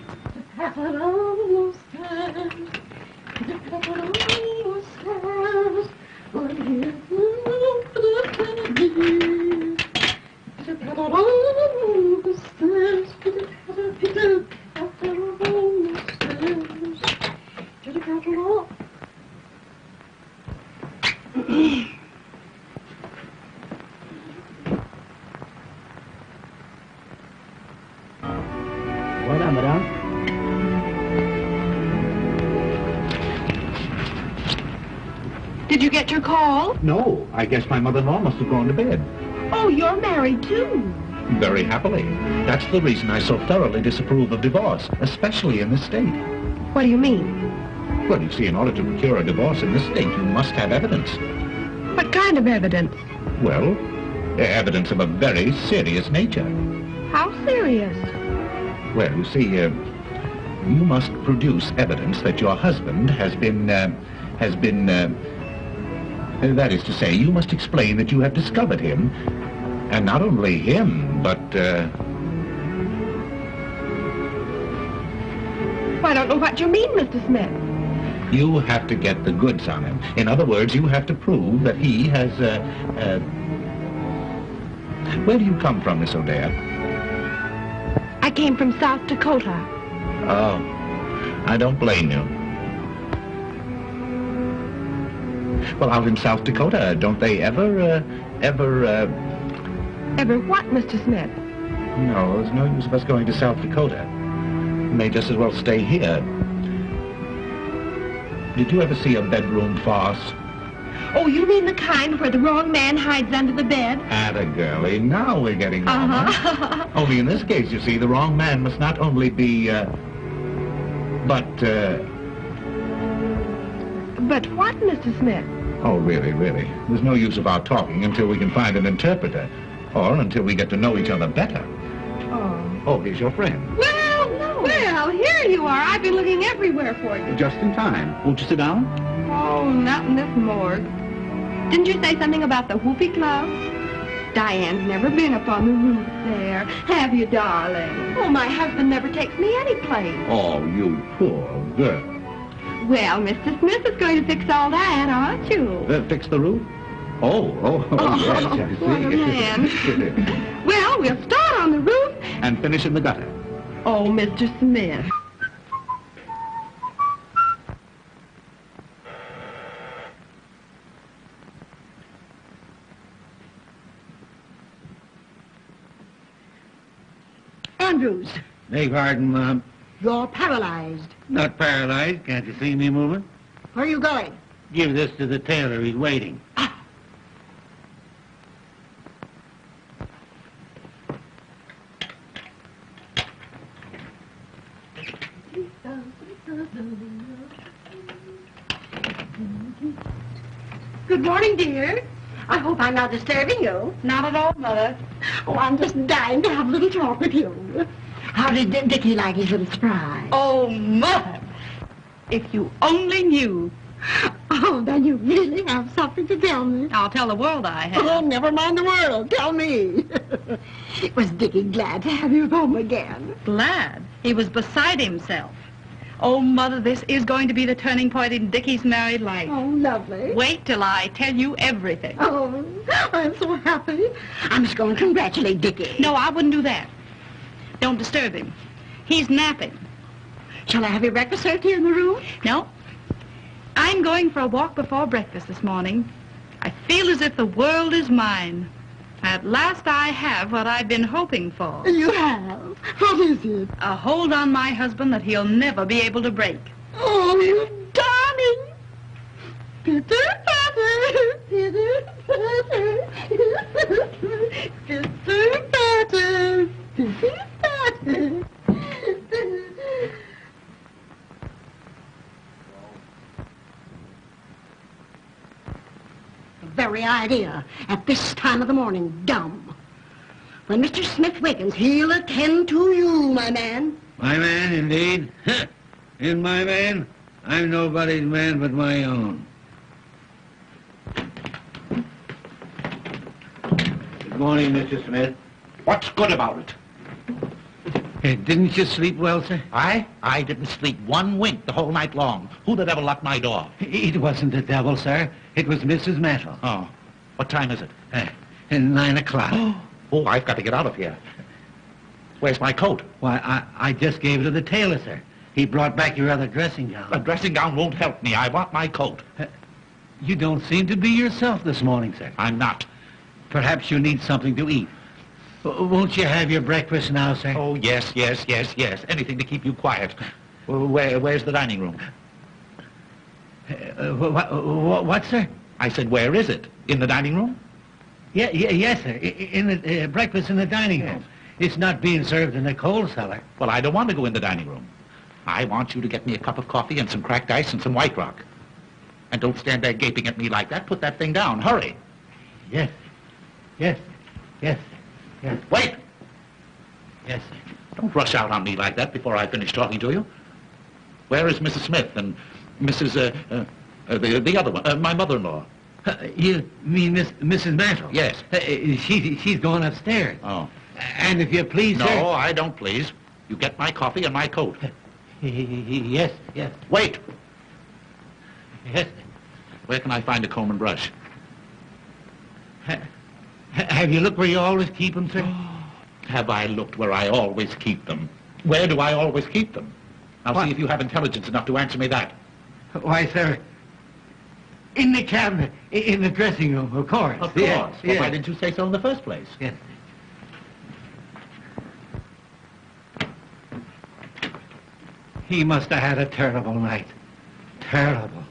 get your call? No, I guess my mother-in-law must have gone to bed. Oh, you're married, too. Very happily. That's the reason I so thoroughly disapprove of divorce, especially in this state. What do you mean? Well, you see, in order to procure a divorce in this state, you must have evidence. What kind of evidence? Well, evidence of a very serious nature. How serious? Well, you see, you must produce evidence that your husband has been, that is to say, you must explain that you have discovered him, and not only him, but, I don't know what you mean, Mr. Smith. you have to get the goods on him. In other words, you have to prove that he has, Where do you come from, Miss O'Dea? I came from South Dakota. Oh, I don't blame you. Well, out in South Dakota, don't they ever... Ever what, Mr. Smith? No, there's no use of us going to South Dakota. We may just as well stay here. Did you ever see a bedroom farce? Oh, you mean the kind where the wrong man hides under the bed? Atta girlie, now we're getting on. Only in this case, you see, the wrong man must not only be, But what, Mr. Smith? Oh, really, really. There's no use of our talking until we can find an interpreter, or until we get to know each other better. Oh. Oh, here's your friend. Well, here you are. I've been looking everywhere for you. Just in time. Won't you sit down? Oh, not in this morgue. Didn't you say something about the Whoopee Club? Diane's never been up on the roof there. Have you, darling? Oh, my husband never takes me any place. Oh, you poor girl. Well, Mr. Smith is going to fix all that, aren't you? Fix the roof? Oh, yes, I see. What a man. Well, we'll start on the roof. And finish in the gutter. Oh, Mr. Smith. Andrews, Beg pardon, Mom. you're paralyzed. Not paralyzed. Can't you see me moving? Where are you going? Give this to the tailor. He's waiting. Good morning, dear. I hope I'm not disturbing you. Not at all, Mother. Oh, I'm just dying to have a little talk with you. How did Dickie like his little surprise? Oh, Mother. If you only knew. Oh, then you really have something to tell me. I'll tell the world I have. Oh, never mind the world. Tell me. Was Dickie glad to have you home again? Glad. He was beside himself. Oh, Mother, this is going to be the turning point in Dickie's married life. Oh, lovely. Wait till I tell you everything. Oh, I'm so happy. I must go and congratulate Dickie. No, I wouldn't do that. Don't disturb him. He's napping. Shall I have your breakfast served here in the room? No. I'm going for a walk before breakfast this morning. I feel as if the world is mine. At last I have what I've been hoping for. You have? What is it? A hold on my husband that he'll never be able to break. Oh, you darling. Pitter-patter, pitter-patter, pitter-patter, pitter-patter. The very idea at this time of the morning, dumb. When Mr. Smith wakens, he'll attend to you, my man. My man, indeed. In my man? I'm nobody's man but my own. Good morning, Mr. Smith. What's good about it? Hey, didn't you sleep well, sir? I didn't sleep one wink the whole night long. Who the devil locked my door? It wasn't the devil, sir. It was Mrs. Mantle. Oh, what time is it? 9 o'clock. Oh, I've got to get out of here. Where's my coat? Why, I just gave it to the tailor, sir. He brought back your other dressing gown. A dressing gown won't help me. I want my coat. You don't seem to be yourself this morning, sir. I'm not. Perhaps you need something to eat. Won't you have your breakfast now, sir? Oh, yes. Anything to keep you quiet. Where's the dining room? What, sir? I said, where is it? In the dining room? Yes, sir. In the breakfast in the dining room. It's not being served in the coal cellar. Well, I don't want to go in the dining room. I want you to get me a cup of coffee and some cracked ice and some White Rock. And don't stand there gaping at me like that. Put that thing down. Hurry. Yes. Yes. Yes. Yes. Wait! Yes, sir. Don't rush out on me like that before I finish talking to you. Where is Mrs. Smith and Mrs. The other one, my mother-in-law? You mean Mrs. Mantle? Yes. She's going upstairs. Oh. And if you please, No, sir... I don't please. You get my coffee and my coat. Yes. Wait! Yes. Where can I find a comb and brush? Have you looked where you always keep them, sir? Have I looked where I always keep them? Where do I always keep them? Now What? see if you have intelligence enough to answer me that. Why, sir, in the cabinet, in the dressing room, of course. Of course. Yes, Well, yes. why didn't you say so in the first place? Yes. He must have had a terrible night. Terrible.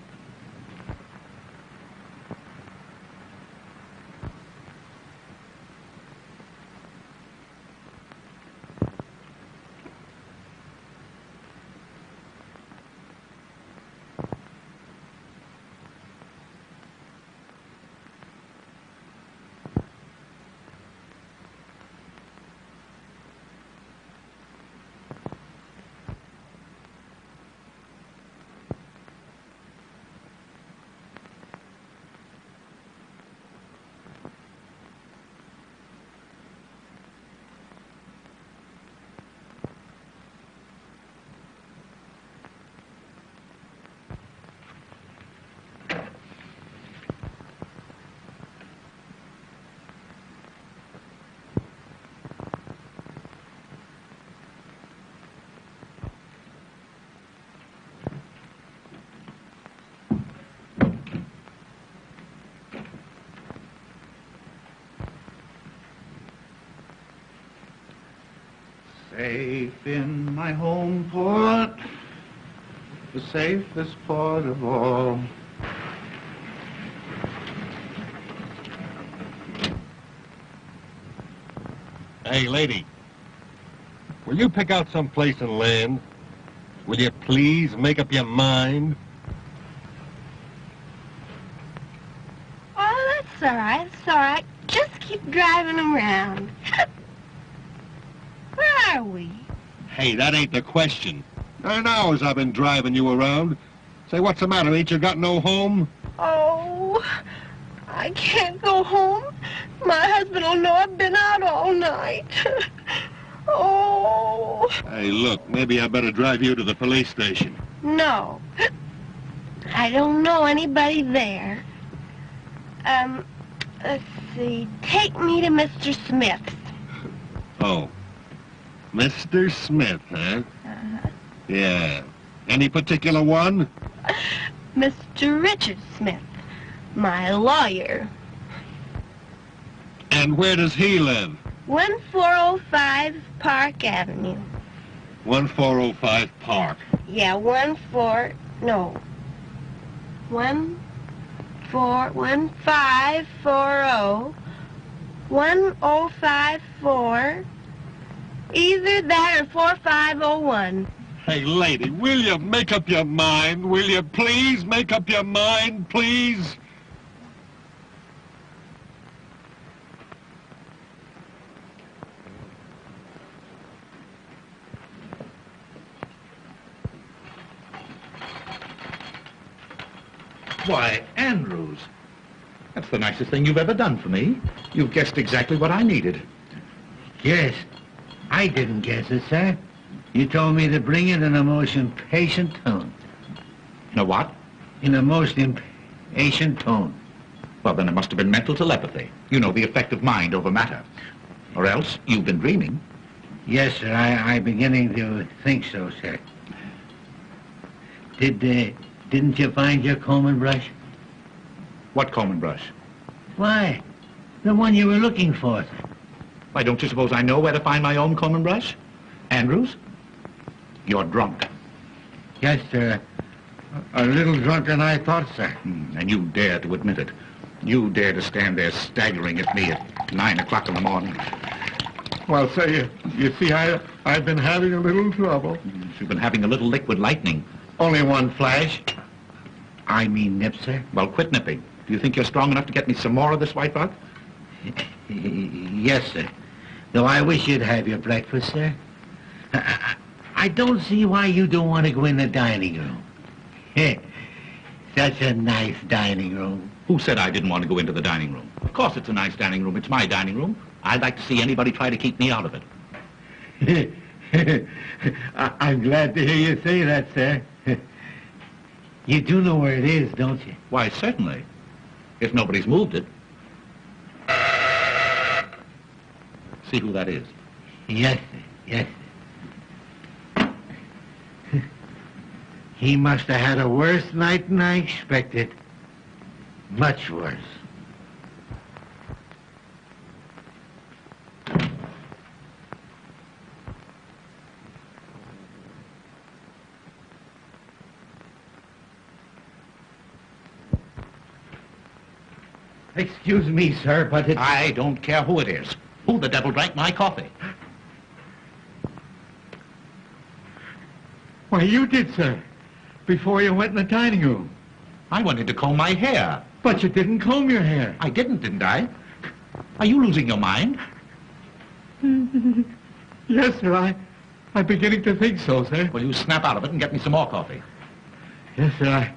Safe in my home port, the safest port of all. Hey, lady, will you pick out some place and land? Will you please make up your mind? Oh, that's all right. It's all right. Just keep driving around. Where are we? Hey, that ain't the question. 9 hours I've been driving you around. Say, what's the matter? Ain't you got no home? Oh, I can't go home. My husband will know I've been out all night. Oh. Hey, look, maybe I better drive you to the police station. No. I don't know anybody there. Let's see. Take me to Mr. Smith's. Oh. Mr. Smith, huh? Uh-huh. Yeah. Any particular one? Mr. Richard Smith, my lawyer. And where does he live? 1405 Park Avenue. 1405 Park. Yeah, 1540. 1054. Either that or 4501. Hey, lady, will you make up your mind? Will you please make up your mind, please? Why, Andrews, that's the nicest thing you've ever done for me. You've guessed exactly what I needed. Yes. I didn't guess it, sir. You told me to bring it in a most impatient tone. You know what? In a most impatient tone. Well, then it must have been mental telepathy. You know, the effect of mind over matter. Or else you've been dreaming. Yes, sir. I'm beginning to think so, sir. Didn't you find your comb and brush? What comb and brush? Why? The one you were looking for, sir. Why, don't you suppose I know where to find my own comb and brush? Andrews, you're drunk. Yes, sir. A little drunker than I thought, sir. And you dare to admit it. You dare to stand there staggering at me at 9 o'clock in the morning. Well, sir, you see, I've been having a little trouble. You've been having a little liquid lightning. Only one flash. I mean nip, sir. Well, quit nipping. Do you think you're strong enough to get me some more of this white rock? Yes, sir. Though I wish you'd have your breakfast, sir. I don't see why you don't want to go in the dining room. Such a nice dining room. Who said I didn't want to go into the dining room? Of course it's a nice dining room. It's my dining room. I'd like to see anybody try to keep me out of it. I'm glad to hear you say that, sir. You do know where it is, don't you? Why, certainly. If nobody's moved it. See who that is. Yes, sir. Yes, sir. He must have had a worse night than I expected. Much worse. Excuse me, sir, but it's... I don't care who it is. Who the devil drank my coffee? Why, you did, sir, before you went in the dining room. I wanted to comb my hair. But you didn't comb your hair. I didn't I? Are you losing your mind? Yes, sir, I'm beginning to think so, sir. Well, you snap out of it and get me some more coffee. Yes, sir,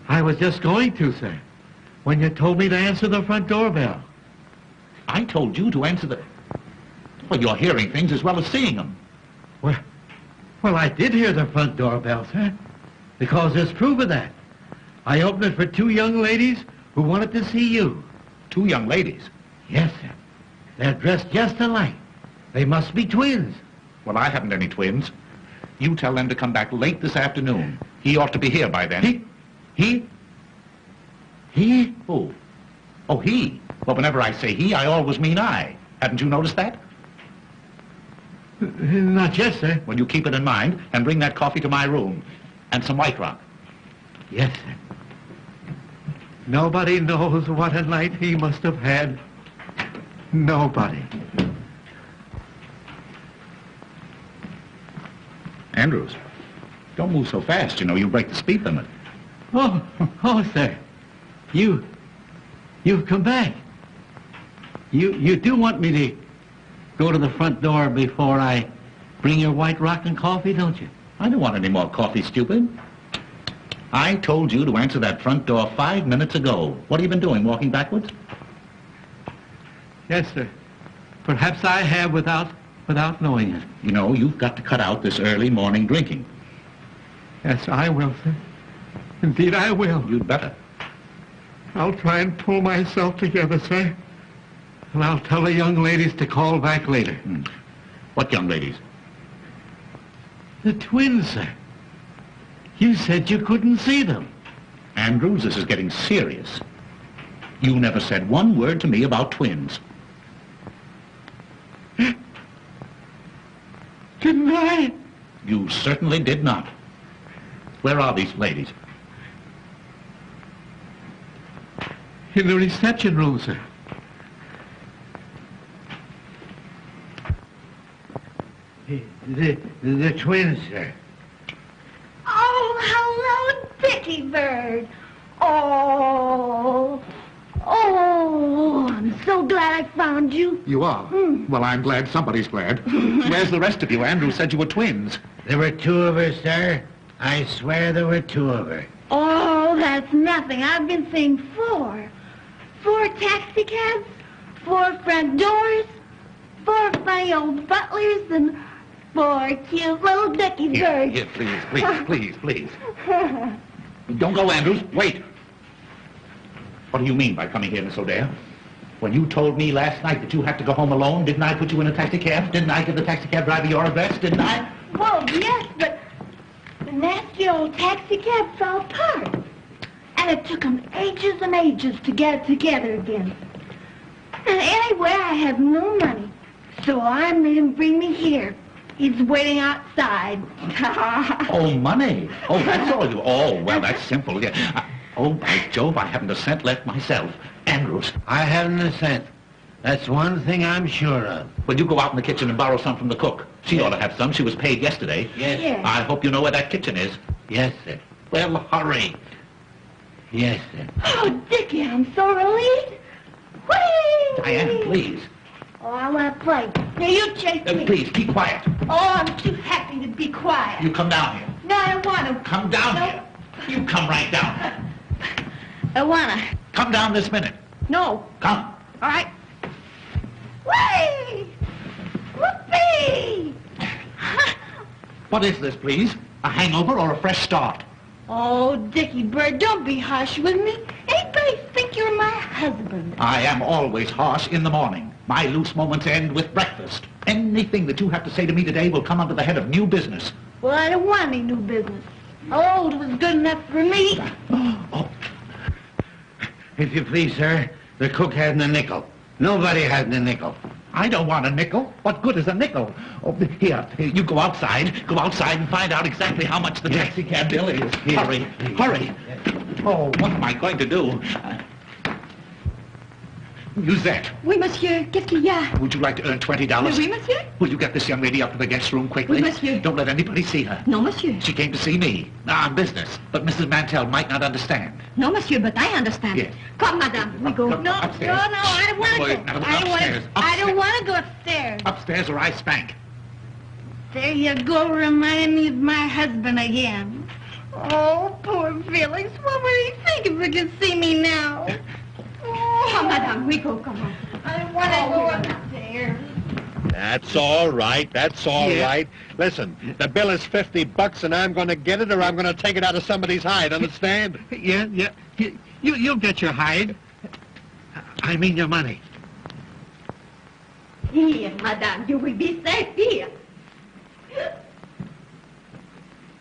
I was just going to, sir, when you told me to answer the front doorbell. I told you to answer the... Well, you're hearing things as well as seeing them. Well, I did hear the front doorbell, sir, because there's proof of that. I opened it for two young ladies who wanted to see you. Two young ladies? Yes, sir. They're dressed just alike. They must be twins. Well, I haven't any twins. You tell them to come back late this afternoon. He ought to be here by then. He? Who? Oh, he. Well, whenever I say he, I always mean I. Hadn't you noticed that? Not yet, sir. Well, you keep it in mind and bring that coffee to my room. And some White Rock. Yes, sir. Nobody knows what a night he must have had. Nobody. Andrews, don't move so fast. You know, you'll break the speed limit. Oh, sir. You've come back. You do want me to go to the front door before I bring your White Rock and coffee, don't you? I don't want any more coffee, stupid. I told you to answer that front door 5 minutes ago. What have you been doing, walking backwards? Yes, sir. Perhaps I have without knowing it. You know, you've got to cut out this early morning drinking. Yes, I will, sir. Indeed, I will. You'd better. I'll try and pull myself together, sir. And I'll tell the young ladies to call back later. What young ladies? The twins, sir. You said you couldn't see them. Andrews, this is getting serious. You never said one word to me about twins. Didn't I? You certainly did not. Where are these ladies? In the reception room, sir. The twins, sir. Oh, hello, Dickie Bird. Oh, I'm so glad I found you. You are? Well, I'm glad somebody's glad. Where's the rest of you? Andrew said you were twins. There were two of her, sir. I swear there were two of her. Oh, that's nothing. I've been seeing four. 4 taxi cabs, 4 front doors, 4 funny old butlers, and 4 cute little Dickie Birds. Here, please. Don't go, Andrews. Wait. What do you mean by coming here, Miss O'Dare? When you told me last night that you had to go home alone, didn't I put you in a taxi cab? Didn't I give the taxi cab driver your address? Didn't I? Well, yes, but the nasty old taxi cab fell apart. And it took them ages and ages to get it together again. And anyway, I have no money. So I made him bring me here. He's waiting outside. Oh, money. Oh, that's all you... Oh, well, that's simple. Yeah. Oh, by Jove, I haven't a cent left myself. Andrews, I haven't a cent. That's one thing I'm sure of. will you go out in the kitchen and borrow some from the cook? She ought to have some. She was paid yesterday. Yes. Yes. I hope you know where that kitchen is. Yes, sir. Well, hurry. Yes, sir. Oh, Dickie, I'm so relieved. Whee! Diane, please. Oh, I want to play. Now, you chase me. Please, keep quiet. Oh, I'm too happy to be quiet. You come down here. No, I don't want to. Come down No. here. You come right down. I want to. Come down this minute. No. Come. All right. Whee! Whoopee! What is this, please? A hangover or a fresh start? Oh, Dickie Bird, don't be harsh with me. Anybody think you're my husband? I am always harsh in the morning. My loose moments end with breakfast. Anything that you have to say to me today will come under the head of new business. Well, I don't want any new business. Old was good enough for me. Oh, If you please, sir, the cook hadn't a nickel. Nobody hadn't a nickel. I don't want a nickel. What good is a nickel? Oh, here, you go outside. Go outside and find out exactly how much the taxi cab bill is. Hurry, hurry. Oh, what am I going to do? Musette, Oui, monsieur. Qu'est-ce qu'il y a? would you like to earn $20? Oui, monsieur. Will you get this young lady up to the guest room quickly? Oui, monsieur. Don't let anybody see her. Non, monsieur. She came to see me. On business. But Mrs. Mantell might not understand. No, monsieur, but I understand. Yes. Come, madame. We go. Come No, upstairs. no, I don't want to Boy, go. now, I don't want upstairs, to. I don't want to go upstairs. Upstairs or I spank. There you go, reminding me of my husband again. Oh, poor Felix. What would he think if he could see me now? Oh, Come, madame. We go. Come on. I want to go upstairs. That's all right. That's all Yeah. right. Listen, the bill is $50 and I'm going to get it or I'm going to take it out of somebody's hide, understand? Yeah. You'll get your hide. I mean your money. Here, madame, you will be safe here.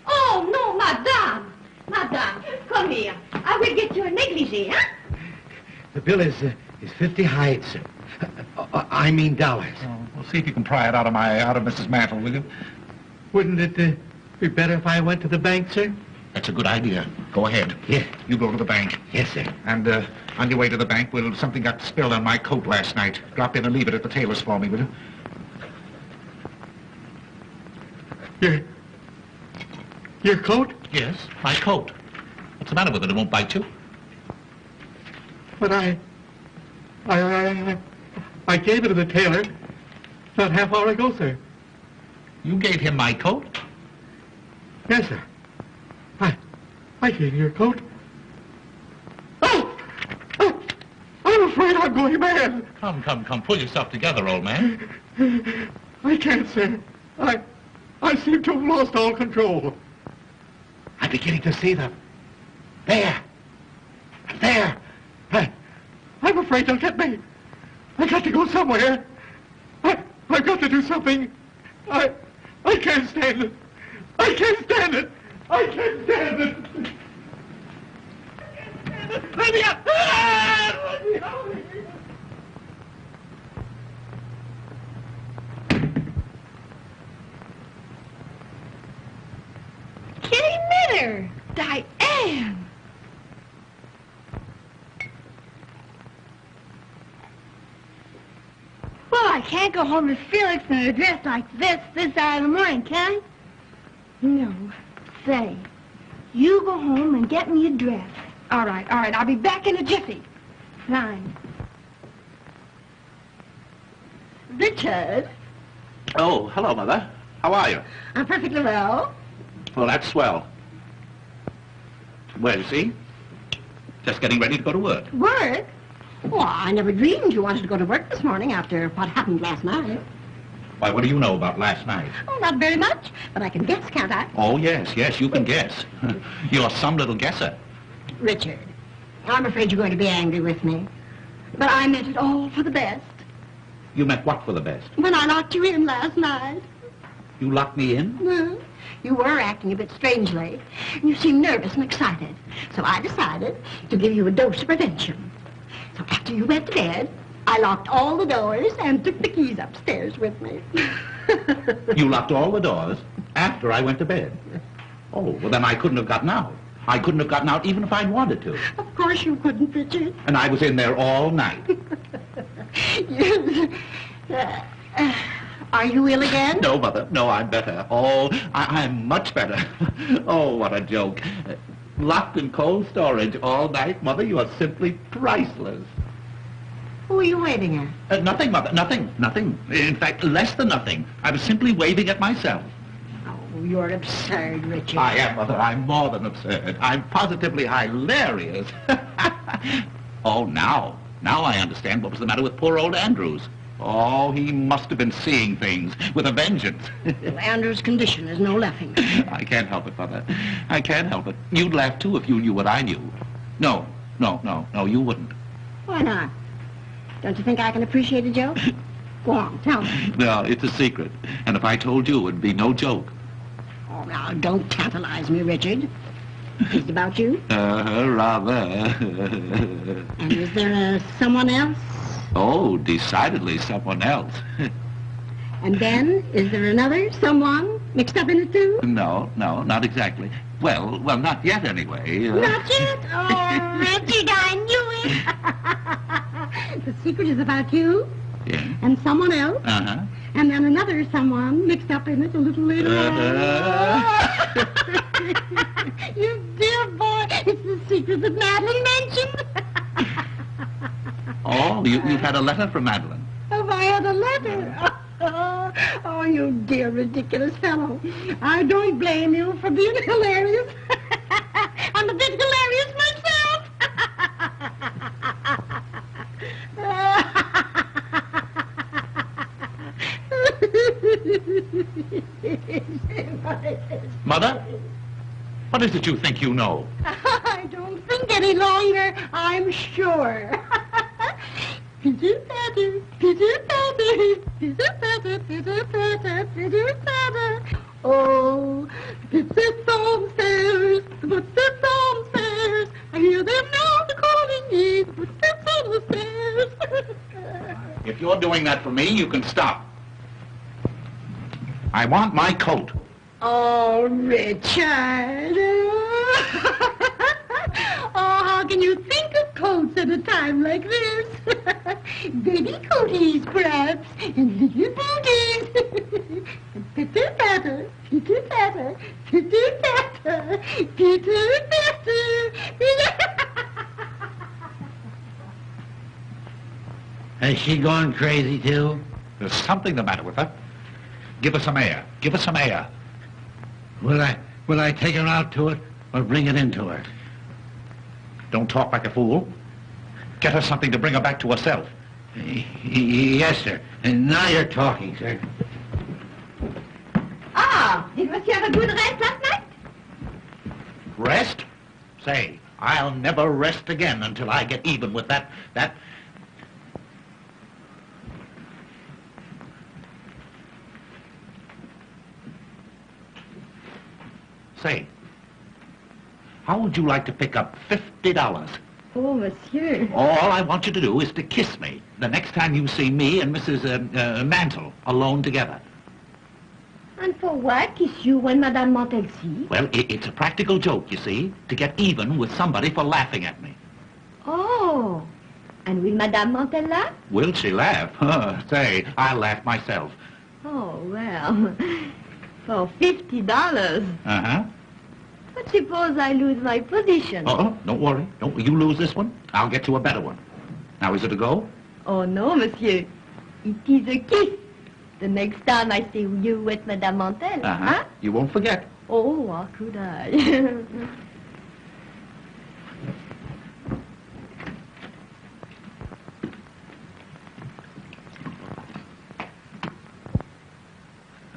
Oh, no, madame. Madame, come here. I will get you a negligee, huh? The bill is 50 hides, sir. I mean dollars. Well, see if you can pry it out of Mrs. Mantle, will you? Wouldn't it be better if I went to the bank, sir? That's a good idea. Go ahead. Yeah. You go to the bank. Yes, sir. And on your way to the bank, something got spilled on my coat last night. Drop in and leave it at the tailor's for me, will you? Your coat? Yes, my coat. What's the matter with it? It won't bite you? But I gave it to the tailor not half hour ago, sir. You gave him my coat? Yes, sir. I gave you your coat. Oh! I'm afraid I'm going mad. Come. Pull yourself together, old man. I can't, sir. I seem to have lost all control. I'm beginning to see them. There. I'm afraid they'll get me. I got to go somewhere. I've got to do something. I can't stand it. I can't stand it. Let me out. Let me out. Kitty Mitter. Diane! Well, I can't go home to Felix in a dress like this hour of the morning, can I? No. Say, you go home and get me a dress. All right. I'll be back in a jiffy. Fine. Richard, Oh, hello, Mother. How are you? I'm perfectly well. Well, that's swell. Well, you see? Just getting ready to go to work. Work? Well, I never dreamed you wanted to go to work this morning after what happened last night. Why, what do you know about last night? Oh, not very much, but I can guess, can't I? Oh, yes, you can guess. You're some little guesser. Richard, I'm afraid you're going to be angry with me. But I meant it all for the best. You meant what for the best? When I locked you in last night. You locked me in? Well, you were acting a bit strangely. You seemed nervous and excited. So I decided to give you a dose of prevention. So after you went to bed, I locked all the doors and took the keys upstairs with me. You locked all the doors after I went to bed. Oh, well, then I couldn't have gotten out. I couldn't have gotten out even if I'd wanted to. Of course you couldn't, Richard. And I was in there all night. Are you ill again? No, Mother. No, I'm better. Oh, I'm much better. Oh, what a joke. Locked in cold storage all night, Mother. You are simply priceless. Who are you waving at? Nothing, Mother. Nothing. Nothing. In fact, less than nothing. I was simply waving at myself. Oh, you're absurd, Richard. I am, Mother. I'm more than absurd. I'm positively hilarious. Oh, now I understand what was the matter with poor old Andrews. Oh, he must have been seeing things with a vengeance. Well, Andrew's condition is no laughing matter. I can't help it, Mother. I can't help it. You'd laugh, too, if you knew what I knew. No, you wouldn't. Why not? Don't you think I can appreciate a joke? Go on, tell me. No, it's a secret. And if I told you, it'd be no joke. Oh, now, don't tantalize me, Richard. Is it about you? Rather. And is there someone else? Oh, decidedly someone else. And then, is there another someone mixed up in it, too? No, not exactly. Well, not yet, anyway. Not yet? Oh, Richard, I knew it. The secret is about you. Yeah. And someone else. Uh-huh. And then another someone mixed up in it a little later on. You dear boy, it's the secret that Madeline mentioned. Oh, you've had a letter from Madeline. Have I had a letter? Oh, you dear ridiculous fellow. I don't blame you for being hilarious. I'm a bit hilarious myself. Mother? What is it you think you know? I don't think any longer, I'm sure. Pitter-patter, pitter-patter, pitter-patter, pitter-patter, pitter-patter. Oh, the footsteps on stairs, the footsteps on stairs. I hear them now, they're calling me, the footsteps on the stairs. If you're doing that for me, you can stop. I want my coat. Oh, Richard. Oh, how can you think of coats at a time like this? Baby coaties, perhaps, and little booties. Pitter-patter, pitter-patter, pitter-patter, pitter-patter. Has she gone crazy, too? There's something the matter with her. Give her some air. Give her some air. Will I take her out to it or bring it into her? Don't talk like a fool. Get her something to bring her back to herself. Yes, sir. And now you're talking, sir. Ah, did Monsieur have a good rest last night? Rest? Say, I'll never rest again until I get even with that... Say, how would you like to pick up $50? Oh, Monsieur. All I want you to do is to kiss me the next time you see me and Mrs. Mantle alone together. And for what? Kiss you when Madame Mantel sees? Well, it's a practical joke, you see, to get even with somebody for laughing at me. Oh. And will Madame Mantel laugh? Will she laugh? Say, I'll laugh myself. Oh, well. For $50. Uh-huh. But suppose I lose my position. Oh, don't worry. You lose this one, I'll get you a better one. Now, is it a go? Oh, no, Monsieur. It is a kiss. The next time I see you with Madame Mantel. Uh-huh. Huh? You won't forget. Oh, how could I?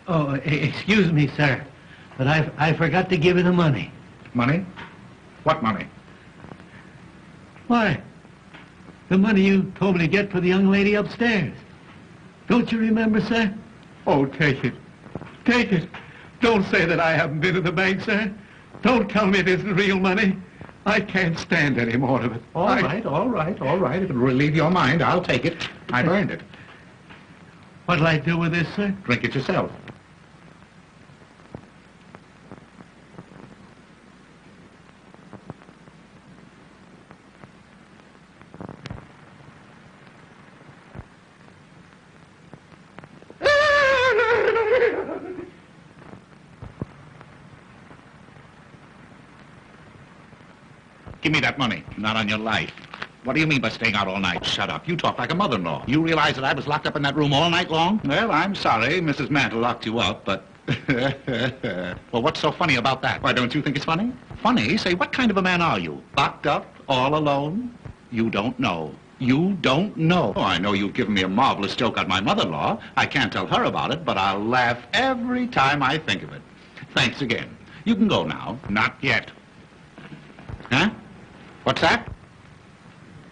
Oh, excuse me, sir, but I forgot to give you the money. Money? What money? Why? The money you told me to get for the young lady upstairs. Don't you remember, sir? Oh, take it. Take it. Don't say that I haven't been to the bank, sir. Don't tell me it isn't real money. I can't stand any more of it. All right, all right, all right. If it'll relieve your mind, I'll take it. I've earned it. What'll I do with this, sir? Drink it yourself. Give me that money. Not on your life. What do you mean by staying out all night? Shut up. You talk like a mother-in-law. You realize that I was locked up in that room all night long? Well, I'm sorry Mrs. Mantle locked you up, but... Well, what's so funny about that? Why, don't you think it's funny? Funny? Say, what kind of a man are you? Locked up? All alone? You don't know. You don't know. Oh, I know you've given me a marvelous joke on my mother-in-law. I can't tell her about it, but I'll laugh every time I think of it. Thanks again. You can go now. Not yet. Huh? What's that?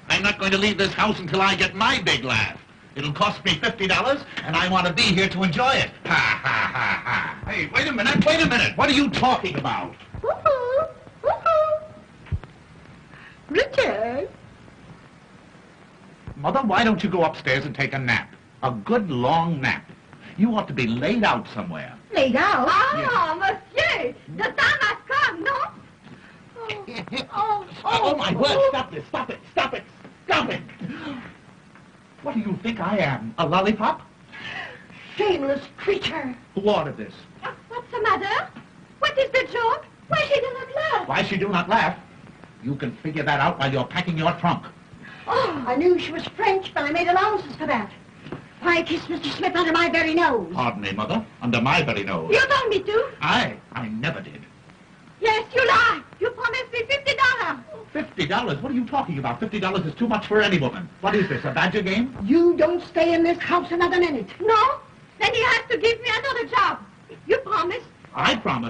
I'm not going to leave this house until I get my big laugh. It'll cost me $50, and I want to be here to enjoy it. Ha, ha, ha, ha. Hey, wait a minute, wait a minute. What are you talking about? Woohoo! Woohoo! Richard! Mother, why don't you go upstairs and take a nap? A good long nap. You ought to be laid out somewhere. Laid out? Ah, monsieur, the time has come, no? Oh, my word, stop this, stop it, stop it, stop it. What do you think I am, a lollipop? Shameless creature. Who ordered this? What's the matter? What is the joke? Why she do not laugh? Why she do not laugh? You can figure that out while you're packing your trunk. Oh, I knew she was French, but I made allowances for that. Why kiss Mr. Smith under my very nose? Pardon me, Mother, under my very nose. You told me to. I never did. Yes, you lie. You promised me $50. $50? What are you talking about? $50 is too much for any woman. What is this, a badger game? You don't stay in this house another minute. No? Then you have to give me another job. You promised. I promise.